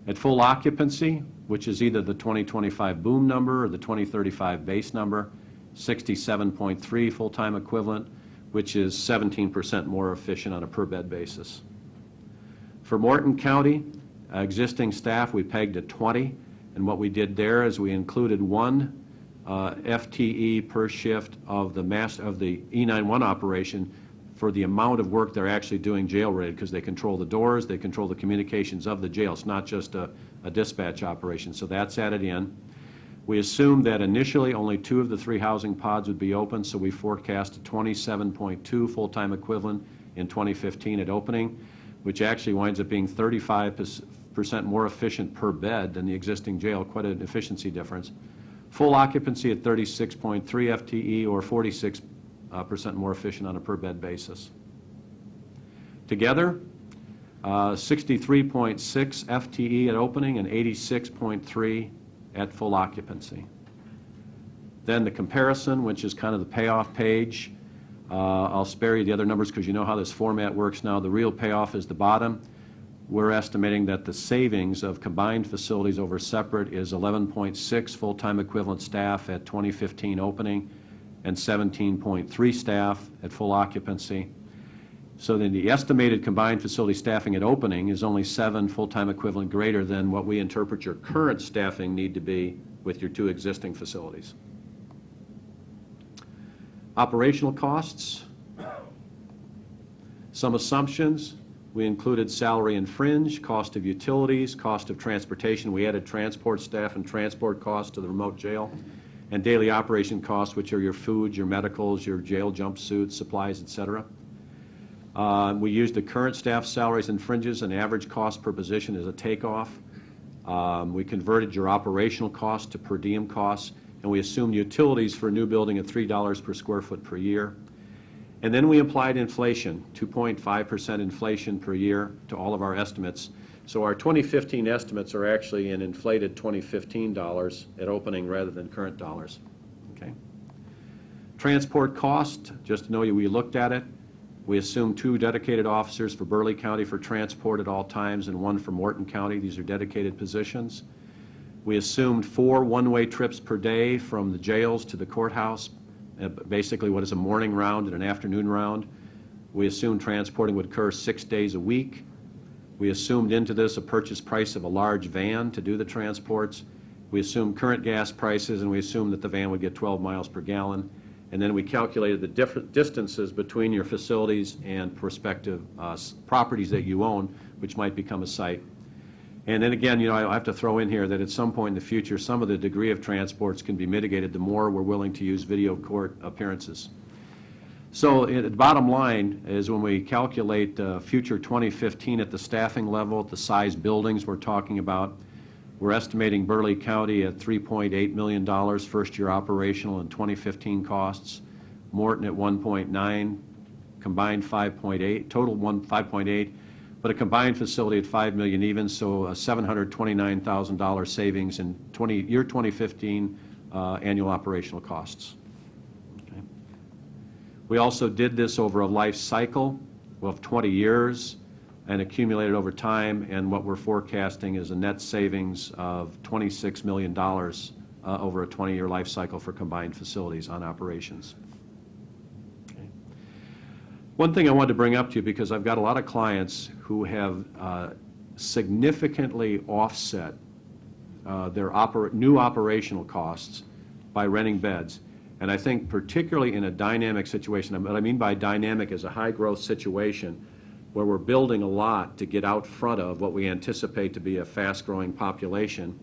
At full occupancy, which is either the 2025 boom number or the 2035 base number, 67.3 full-time equivalent, which is 17% more efficient on a per-bed basis. For Morton County, existing staff, we pegged at 20, and what we did there is we included 1 FTE per shift of the E91 operation for the amount of work they're actually doing jail-related, because they control the doors, they control the communications of the jail. It's not just a dispatch operation, so that's added in. We assumed that initially only 2 of the 3 housing pods would be open, so we forecast a 27.2 full-time equivalent in 2015 at opening, which actually winds up being 35% more efficient per bed than the existing jail, quite an efficiency difference. Full occupancy at 36.3 FTE, or 46% more efficient on a per bed basis. Together, 63.6 FTE at opening and 86.3 at full occupancy. Then the comparison, which is kind of the payoff page. I'll spare you the other numbers because you know how this format works now. The real payoff is the bottom. We're estimating that the savings of combined facilities over separate is 11.6 full-time equivalent staff at 2015 opening and 17.3 staff at full occupancy. So then the estimated combined facility staffing at opening is only 7 full-time equivalent greater than what we interpret your current staffing need to be with your 2 existing facilities. Operational costs, some assumptions. We included salary and fringe, cost of utilities, cost of transportation. We added transport staff and transport costs to the remote jail, and daily operation costs, which are your food, your medicals, your jail jumpsuits, supplies, etc. We used the current staff salaries and fringes, and average cost per position as a takeoff. We converted your operational cost to per diem costs, and we assumed utilities for a new building at $3 per square foot per year. And then we applied inflation, 2.5% inflation per year to all of our estimates. So our 2015 estimates are actually in inflated 2015 dollars at opening rather than current dollars. Okay. Transport cost, just to know we looked at it. We assumed 2 dedicated officers for Burleigh County for transport at all times and 1 for Morton County. These are dedicated positions. We assumed 4 one-way trips per day from the jails to the courthouse, basically what is a morning round and an afternoon round. We assumed transporting would occur 6 days a week. We assumed into this a purchase price of a large van to do the transports. We assumed current gas prices, and we assumed that the van would get 12 miles per gallon. And then we calculated the different distances between your facilities and prospective properties that you own, which might become a site. And then again, you know, I have to throw in here that at some point in the future, some of the degree of transports can be mitigated the more we're willing to use video court appearances. So the bottom line is when we calculate future 2015 at the staffing level, at the size buildings we're talking about, we're estimating Burleigh County at $3.8 million first-year operational and 2015 costs, Morton at 1.9, combined 5.8, total 5.8, but a combined facility at $5 million even, so a $729,000 savings in year 2015 annual operational costs. Okay. We also did this over a life cycle of 20 years and accumulated over time, and what we're forecasting is a net savings of $26 million over a 20-year life cycle for combined facilities on operations. Okay. One thing I wanted to bring up to you, because I've got a lot of clients who have significantly offset their new operational costs by renting beds. And I think particularly in a dynamic situation, what I mean by dynamic is a high-growth situation where we're building a lot to get out front of what we anticipate to be a fast-growing population.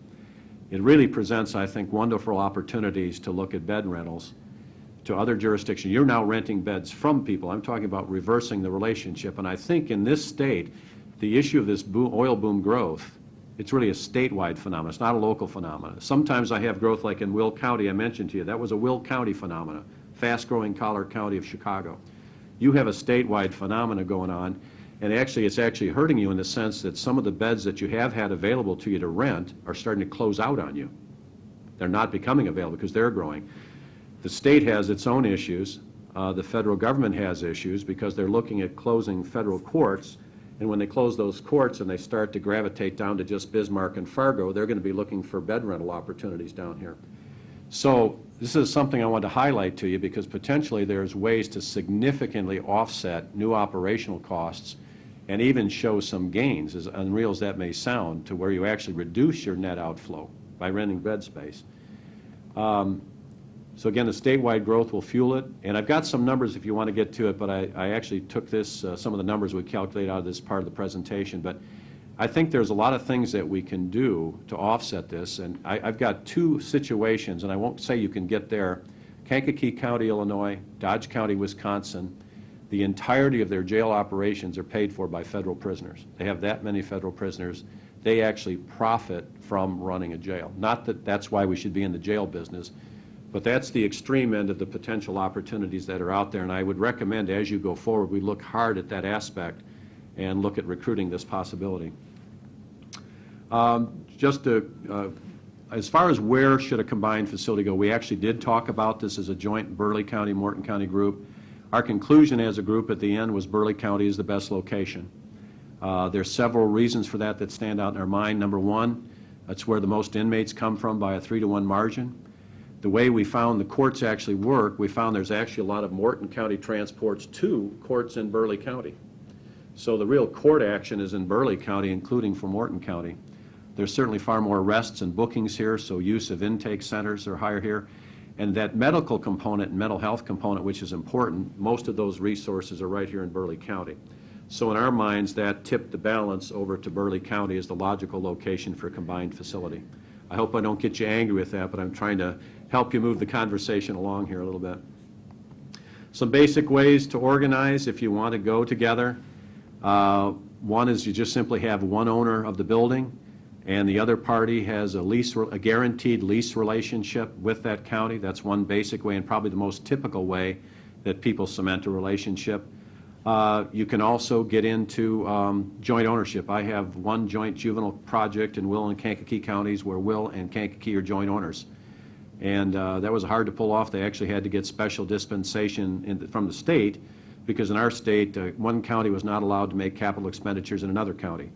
It really presents, I think, wonderful opportunities to look at bed rentals to other jurisdictions. You're now renting beds from people. I'm talking about reversing the relationship. And I think in this state, the issue of this oil boom growth, it's really a statewide phenomenon. It's not a local phenomenon. Sometimes I have growth like in Will County I mentioned to you. That was a Will County phenomenon, fast-growing Collier County of Chicago. You have a statewide phenomena going on, and actually it's actually hurting you in the sense that some of the beds that you have had available to you to rent are starting to close out on you. They're not becoming available because they're growing. The state has its own issues. The federal government has issues because they're looking at closing federal courts, and when they close those courts and they start to gravitate down to just Bismarck and Fargo, they're going to be looking for bed rental opportunities down here. So this is something I want to highlight to you because potentially there's ways to significantly offset new operational costs and even show some gains, as unreal as that may sound, to where you actually reduce your net outflow by renting bed space. So again, the statewide growth will fuel it, and I've got some numbers if you want to get to it, but I actually took this, some of the numbers we calculated out of this part of the presentation, but I think there's a lot of things that we can do to offset this, and I've got two situations, and I won't say you can get there. Kankakee County, Illinois, Dodge County, Wisconsin, the entirety of their jail operations are paid for by federal prisoners. They have that many federal prisoners. They actually profit from running a jail. Not that that's why we should be in the jail business, but that's the extreme end of the potential opportunities that are out there, and I would recommend as you go forward we look hard at that aspect and look at recruiting this possibility. As far as where should a combined facility go, we actually did talk about this as a joint Burleigh County, Morton County group. Our conclusion as a group at the end was Burleigh County is the best location. There's several reasons for that that stand out in our mind. Number one, that's where the most inmates come from by a 3-to-1 margin. The way we found the courts actually work, we found there's actually a lot of Morton County transports to courts in Burleigh County. So the real court action is in Burleigh County, including for Morton County. There's certainly far more arrests and bookings here, so use of intake centers are higher here. And that medical component and mental health component, which is important, most of those resources are right here in Burleigh County. So in our minds, that tipped the balance over to Burleigh County as the logical location for a combined facility. I hope I don't get you angry with that, but I'm trying to help you move the conversation along here a little bit. Some basic ways to organize if you want to go together. One is you just simply have one owner of the building, and the other party has a guaranteed lease relationship with that county. That's one basic way and probably the most typical way that people cement a relationship. You can also get into joint ownership. I have one joint juvenile project in Will and Kankakee counties where Will and Kankakee are joint owners. And that was hard to pull off. They actually had to get special dispensation from the state because in our state, one county was not allowed to make capital expenditures in another county.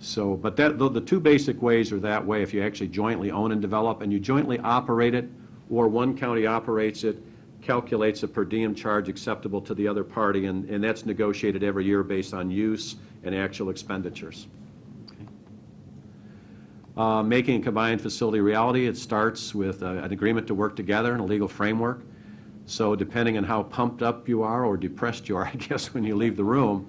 So, but the two basic ways are that way if you actually jointly own and develop and you jointly operate it, or one county operates it, calculates a per diem charge acceptable to the other party, and that's negotiated every year based on use and actual expenditures. Making a combined facility reality, it starts with an agreement to work together in a legal framework. So depending on how pumped up you are or depressed you are, I guess, when you leave the room,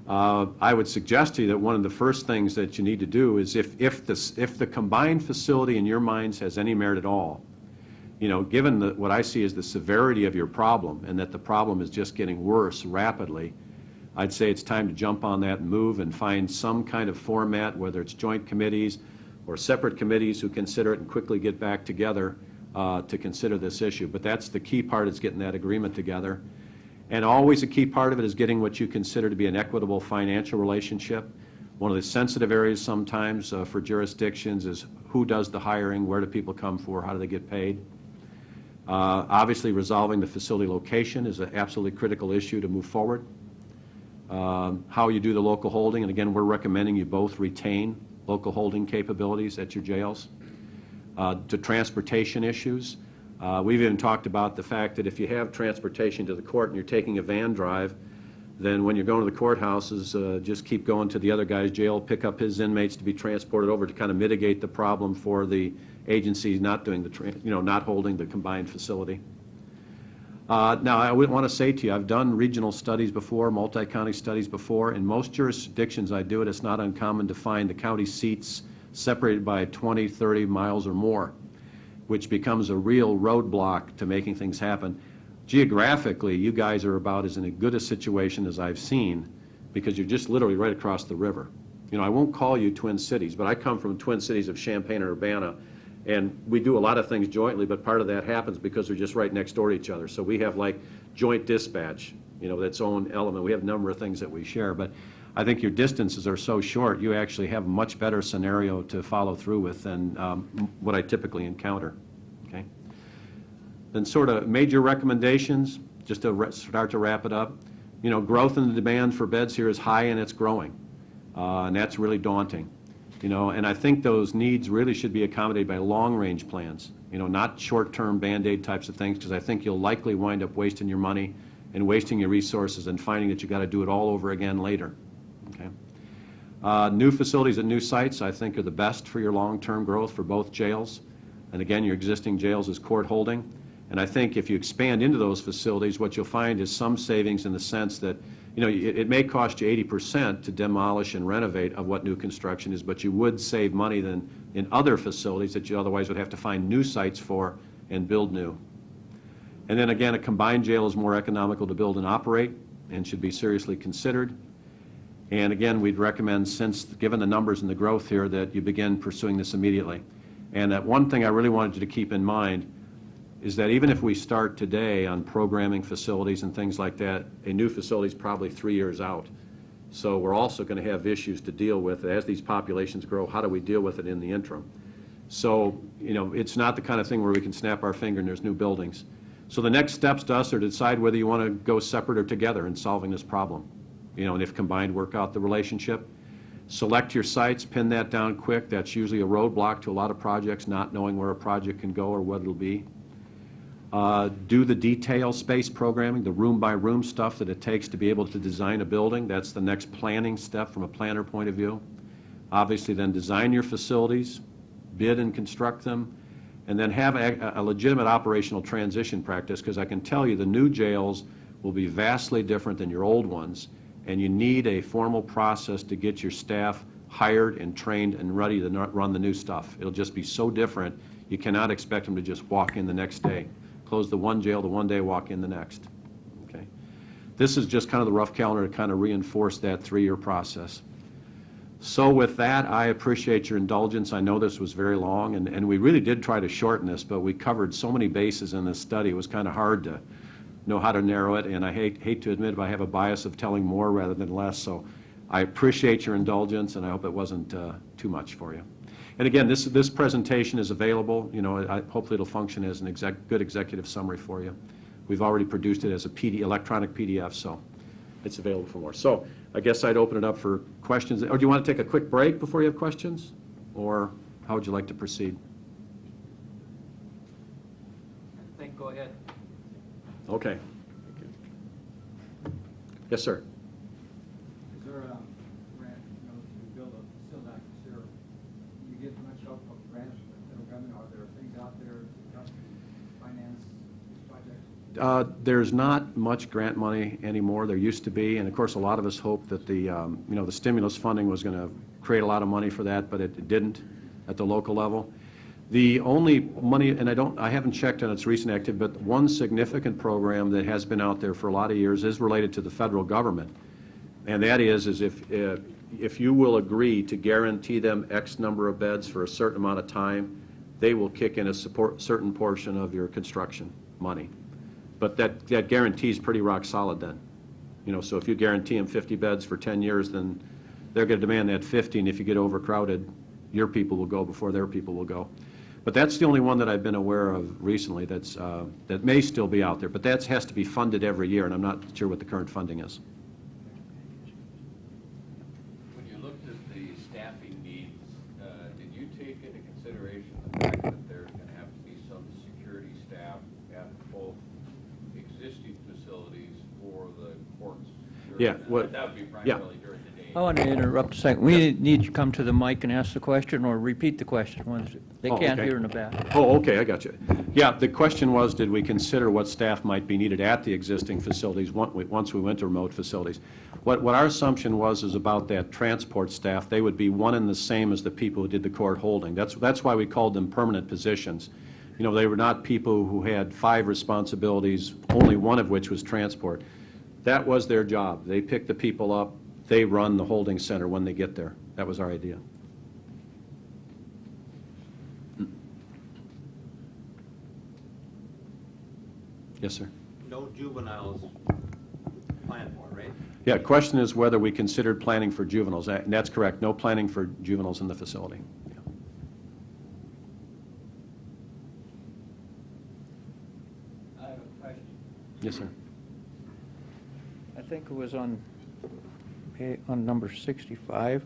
I would suggest to you that one of the first things that you need to do is if the combined facility in your minds has any merit at all, you know, given what I see as the severity of your problem and that the problem is just getting worse rapidly, I'd say it's time to jump on that and move and find some kind of format, whether it's joint committees or separate committees who consider it and quickly get back together to consider this issue. But that's the key part, is getting that agreement together. And always a key part of it is getting what you consider to be an equitable financial relationship. One of the sensitive areas sometimes for jurisdictions is who does the hiring, where do people come for, how do they get paid. Obviously, resolving the facility location is an absolutely critical issue to move forward. How you do the local holding, and again, we're recommending you both retain local holding capabilities at your jails. To transportation issues, we've even talked about the fact that if you have transportation to the court and you're taking a van drive, then when you're going to the courthouses, just keep going to the other guy's jail, pick up his inmates to be transported over to kind of mitigate the problem for the agencies not doing not holding the combined facility. Now, I would want to say to you, I've done regional studies before, multi-county studies before. In most jurisdictions I do it, it's not uncommon to find the county seats separated by 20, 30 miles or more, which becomes a real roadblock to making things happen. Geographically, you guys are about as in a good a situation as I've seen, because you're just literally right across the river. You know, I won't call you twin cities, but I come from twin cities of Champaign and Urbana, and we do a lot of things jointly, but part of that happens because we're just right next door to each other. So we have like joint dispatch, you know, that's own element. We have a number of things that we share, but I think your distances are so short, you actually have a much better scenario to follow through with than what I typically encounter, okay? Then sort of major recommendations, just to start to wrap it up. You know, growth in the demand for beds here is high and it's growing, and that's really daunting. You know, and I think those needs really should be accommodated by long-range plans, you know, not short-term Band-Aid types of things, because I think you'll likely wind up wasting your money and wasting your resources and finding that you got to do it all over again later. Okay. New facilities at new sites, I think, are the best for your long-term growth for both jails. And again, your existing jails is court holding. And I think if you expand into those facilities, what you'll find is some savings in the sense that, you know, it may cost you 80% to demolish and renovate of what new construction is, but you would save money than in other facilities that you otherwise would have to find new sites for and build new. And then again, a combined jail is more economical to build and operate and should be seriously considered. And again, we'd recommend, since given the numbers and the growth here, that you begin pursuing this immediately. And that one thing I really wanted you to keep in mind is that even if we start today on programming facilities and things like that, a new facility is probably 3 years out. So we're also going to have issues to deal with as these populations grow. How do we deal with it in the interim? So, you know, it's not the kind of thing where we can snap our finger and there's new buildings. So the next steps to us are to decide whether you want to go separate or together in solving this problem. You know, and if combined, work out the relationship. Select your sites, pin that down quick. That's usually a roadblock to a lot of projects, not knowing where a project can go or what it'll be. Do the detail space programming, the room-by-room stuff that it takes to be able to design a building. That's the next planning step from a planner point of view. Obviously, then design your facilities, bid and construct them, and then have a legitimate operational transition practice, because I can tell you the new jails will be vastly different than your old ones, and you need a formal process to get your staff hired and trained and ready to run the new stuff. It'll just be so different, you cannot expect them to just walk in the next day. Close the one jail the one day, walk in the next. Okay. This is just kind of the rough calendar to kind of reinforce that 3-year process. So with that, I appreciate your indulgence. I know this was very long, and we really did try to shorten this, but we covered so many bases in this study, it was kind of hard to know how to narrow it, and I hate to admit if I have a bias of telling more rather than less, so I appreciate your indulgence, and I hope it wasn't too much for you. And again, this presentation is available. You know, hopefully it'll function as an good executive summary for you. We've already produced it as a electronic PDF, so it's available for more. So I guess I'd open it up for questions. Or do you want to take a quick break before you have questions? Or how would you like to proceed? I think go ahead. Okay. Yes, sir. Is there a grant, to build a facility like this here? Do you get much help from grants from the federal government? Are there things out there to help finance these projects? There's not much grant money anymore. There used to be, and of course, a lot of us hoped that the the stimulus funding was going to create a lot of money for that, but it didn't at the local level. The only money, and I haven't checked on its recent activity, but one significant program that has been out there for a lot of years is related to the federal government, and that is if you will agree to guarantee them X number of beds for a certain amount of time, they will kick in a certain portion of your construction money. But that guarantee is pretty rock solid then. So if you guarantee them 50 beds for 10 years, then they're going to demand that 50, and if you get overcrowded, your people will go before their people will go. But that's the only one that I've been aware of recently that may still be out there. But that has to be funded every year, and I'm not sure what the current funding is. When you looked at the staffing needs, did you take into consideration the fact that there's going to have to be some security staff at both existing facilities for the courts? Yeah, That would be primarily during the day. I want to interrupt a second. We need you to come to the mic and ask the question or repeat the question. They Oh, can't okay. hear in the back. Oh, okay, I got you. Yeah, the question was, did we consider what staff might be needed at the existing facilities once we went to remote facilities? What our assumption was is about that transport staff, they would be one and the same as the people who did the court holding. That's why we called them permanent positions. They were not people who had 5 responsibilities, only one of which was transport. That was their job. They pick the people up, they run the holding center when they get there. That was our idea. Yes, sir. No juveniles planned for, right? Yeah, question is whether we considered planning for juveniles. And that's correct. No planning for juveniles in the facility. Yeah. I have a question. Yes, sir. I think it was on number 65.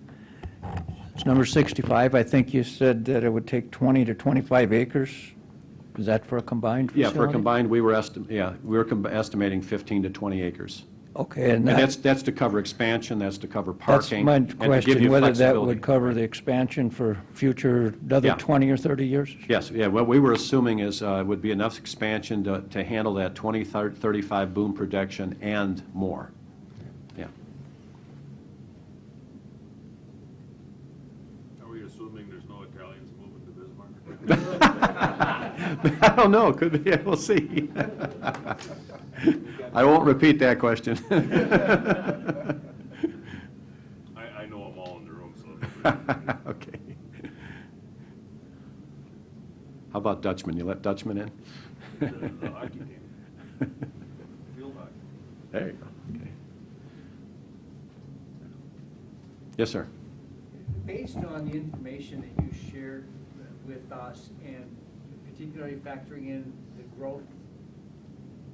It's number 65. I think you said that it would take 20 to 25 acres. Is that for a combined Yeah, facility? for a combined, we were estimating 15 to 20 acres. Okay, and And that's to cover expansion, that's to cover that's parking. my and to give question, you whether that flexibility. would cover the expansion for future, another Yeah. 20 or 30 years? Yes, yeah, what we were assuming is would be enough expansion to handle that 35 boom projection and more. Yeah. Are we assuming there's no Italians moving to Bismarck? I don't know, could be, we'll see. I won't repeat that question. I know them all in the room, so. Okay. How about Dutchman? You let Dutchman in? The hockey team. Field hockey. There you go. Okay. Yes, sir. Based on the information that you shared with us, and particularly factoring in the growth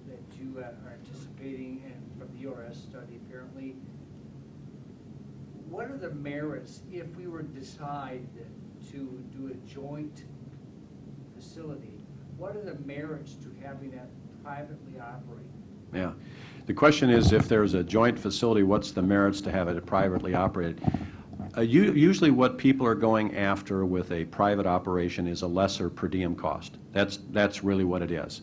that you are anticipating and from the URS study apparently, what are the merits if we were to decide to do a joint facility? What are the merits to having that privately operate? Yeah. The question is, if there's a joint facility, what's the merits to have it privately operated? Usually what people are going after with a private operation is a lesser per diem cost. That's really what it is.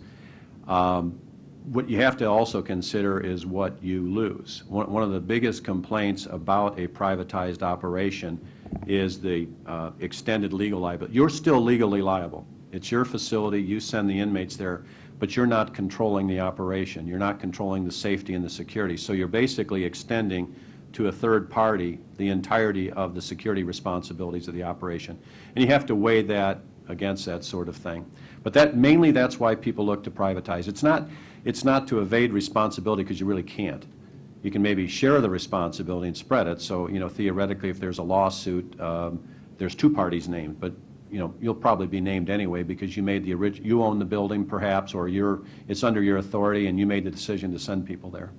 What you have to also consider is what you lose. One of the biggest complaints about a privatized operation is the extended legal liability. You're still legally liable. It's your facility, you send the inmates there, but you're not controlling the operation. You're not controlling the safety and the security. So you're basically extending to a third party the entirety of the security responsibilities of the operation. And you have to weigh that against that sort of thing. But mainly that's why people look to privatize. It's not to evade responsibility, because you really can't. You can maybe share the responsibility and spread it. So, theoretically, if there's a lawsuit, there's 2 parties named, but you'll probably be named anyway because you made you own the building perhaps, or it's under your authority and you made the decision to send people there.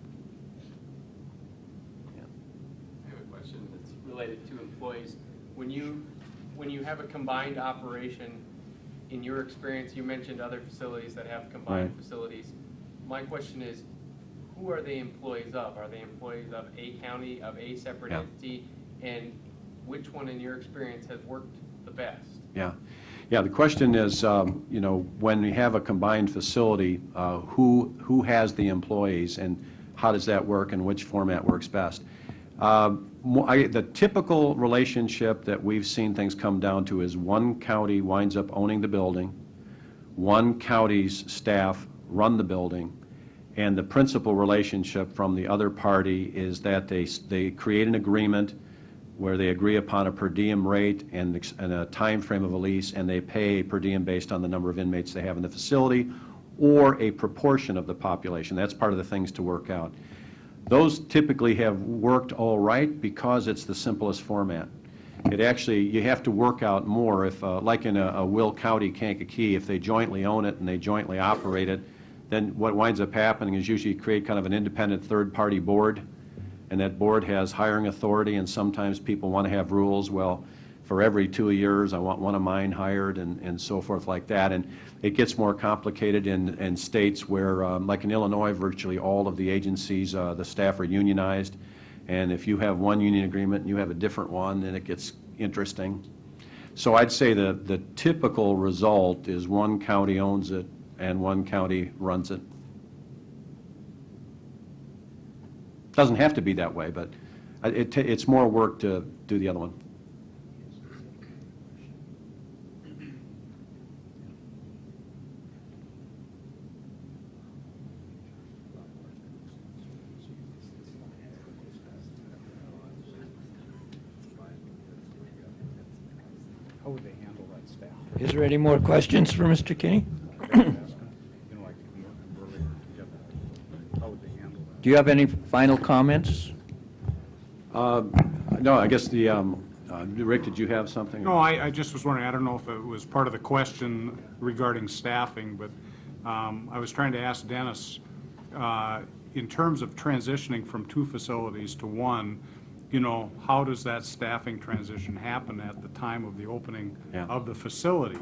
I have a question that's related to employees. When you have a combined operation, in your experience, you mentioned other facilities that have combined Right. facilities. my question is, who are they employees of? Are they employees of a county, of a separate Yeah. entity? And which one in your experience has worked the best? Yeah. Yeah, the question is, you know, when we have a combined facility, who has the employees and how does that work and which format works best? The typical relationship that we've seen things come down to is one county winds up owning the building, one county's staff run the building, and the principal relationship from the other party is that they create an agreement where they agree upon a per diem rate and a time frame of a lease, and they pay per diem based on the number of inmates they have in the facility or a proportion of the population. That's part of the things to work out. Those typically have worked all right because it's the simplest format. It actually, you have to work out more if, like in a Will County, Kankakee, if they jointly own it and they jointly operate it, then what winds up happening is usually you create kind of an independent third-party board, and that board has hiring authority, and sometimes people want to have rules. Well, for every 2 years, I want one of mine hired, and so forth like that. And it gets more complicated in states where, like in Illinois, virtually all of the agencies, the staff are unionized. And if you have one union agreement and you have a different one, then it gets interesting. So I'd say the typical result is one county owns it and one county runs it. Doesn't have to be that way, but it's more work to do the other one. How would they handle that staff? Is there any more questions for Mr. Kinney? How would they handle that? Do you have any final comments? No, I guess Rick, did you have something? No, I just was wondering, I don't know if it was part of the question regarding staffing, but I was trying to ask Dennis, in terms of transitioning from 2 facilities to 1, you know, how does that staffing transition happen at the time of the opening of the facility?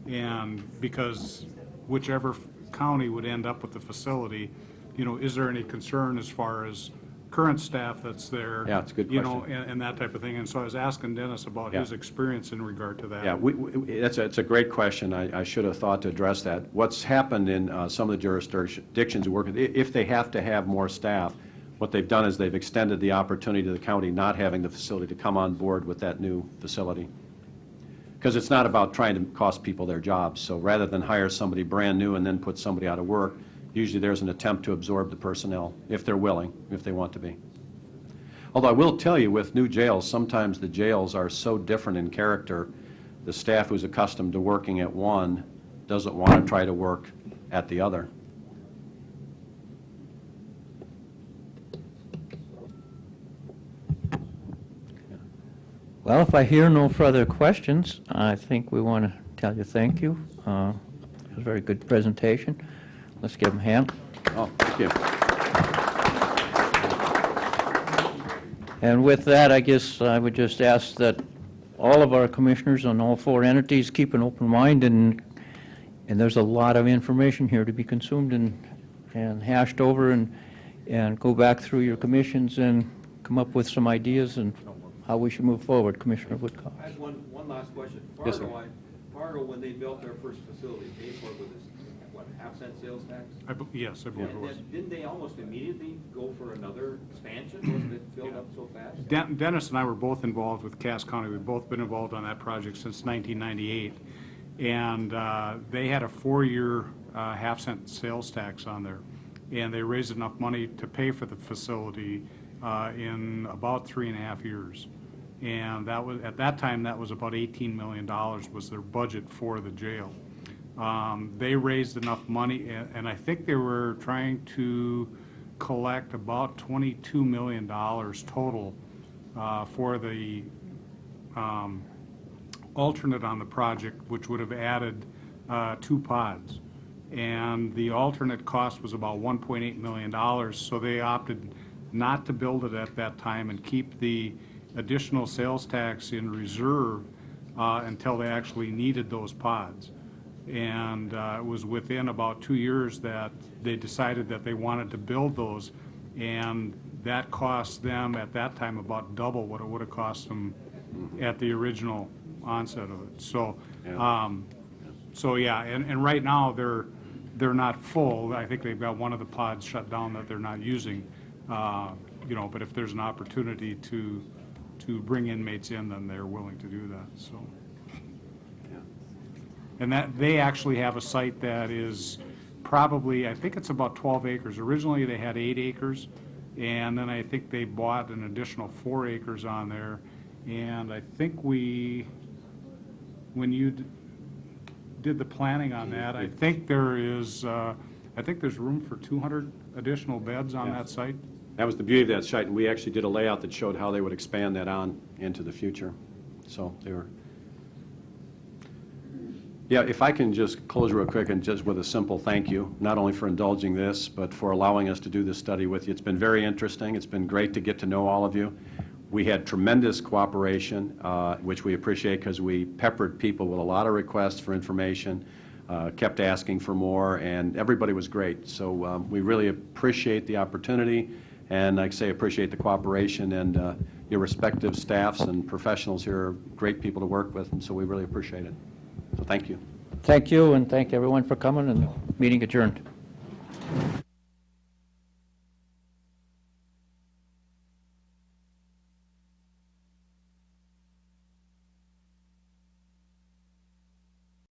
And because whichever county would end up with the facility, you know, is there any concern as far as current staff that's there? Yeah, it's a good You question. know, and that type of thing. And so I was asking Dennis about his experience in regard to that. Yeah, it's a great question. I should have thought to address that. What's happened in some of the jurisdictions we work with, if they have to have more staff, what they've done is they've extended the opportunity to the county not having the facility to come on board with that new facility. Because it's not about trying to cost people their jobs. So rather than hire somebody brand new and then put somebody out of work, usually there's an attempt to absorb the personnel, if they're willing, if they want to be. Although I will tell you, with new jails, sometimes the jails are so different in character, the staff who's accustomed to working at one doesn't want to try to work at the other. Well, if I hear no further questions, I think we want to tell you thank you. It was a very good presentation. Let's give them a hand. Oh, thank you. And with that, I guess I would just ask that all of our commissioners on all 4 entities keep an open mind, and there's a lot of information here to be consumed and hashed over, and go back through your commissions and come up with some ideas and how we should move forward. Commissioner Woodcock. I have one last question. Yes, sir. Fargo, when they built their first facility, paid for it with this, what, half-cent sales tax? Yes, I believe it was. And didn't they almost immediately go for another expansion? Wasn't it filled up so fast? Dennis and I were both involved with Cass County. We've both been involved on that project since 1998. And they had a 4-year half-cent sales tax on there. And they raised enough money to pay for the facility in about 3.5 years. And that was, at that time, that was about $18 million was their budget for the jail. They raised enough money, and I think they were trying to collect about $22 million total for the alternate on the project, which would have added 2 pods. And the alternate cost was about $1.8 million, so they opted not to build it at that time and keep the additional sales tax in reserve until they actually needed those pods. And it was within about 2 years that they decided that they wanted to build those. And that cost them at that time about double what it would have cost them at the original onset of it. So, so yeah, and right now they're not full. I think they've got one of the pods shut down that they're not using. You know, but if there's an opportunity to bring inmates in, then they're willing to do that. So, and that they actually have a site that is probably, I think it's about 12 acres. Originally they had 8 acres, and then I think they bought an additional 4 acres on there. And I think when you did the planning on that, I think there's room for 200 additional beds on that site. That was the beauty of that site, and we actually did a layout that showed how they would expand that on into the future. So they were. Yeah, if I can just close real quick and just with a simple thank you, not only for indulging this, but for allowing us to do this study with you. It's been very interesting. It's been great to get to know all of you. We had tremendous cooperation, which we appreciate because we peppered people with a lot of requests for information, kept asking for more, and everybody was great. So we really appreciate the opportunity, and like I say, appreciate the cooperation, and your respective staffs and professionals here are great people to work with, and so we really appreciate it. So thank you. Thank you, and thank everyone for coming, and meeting adjourned.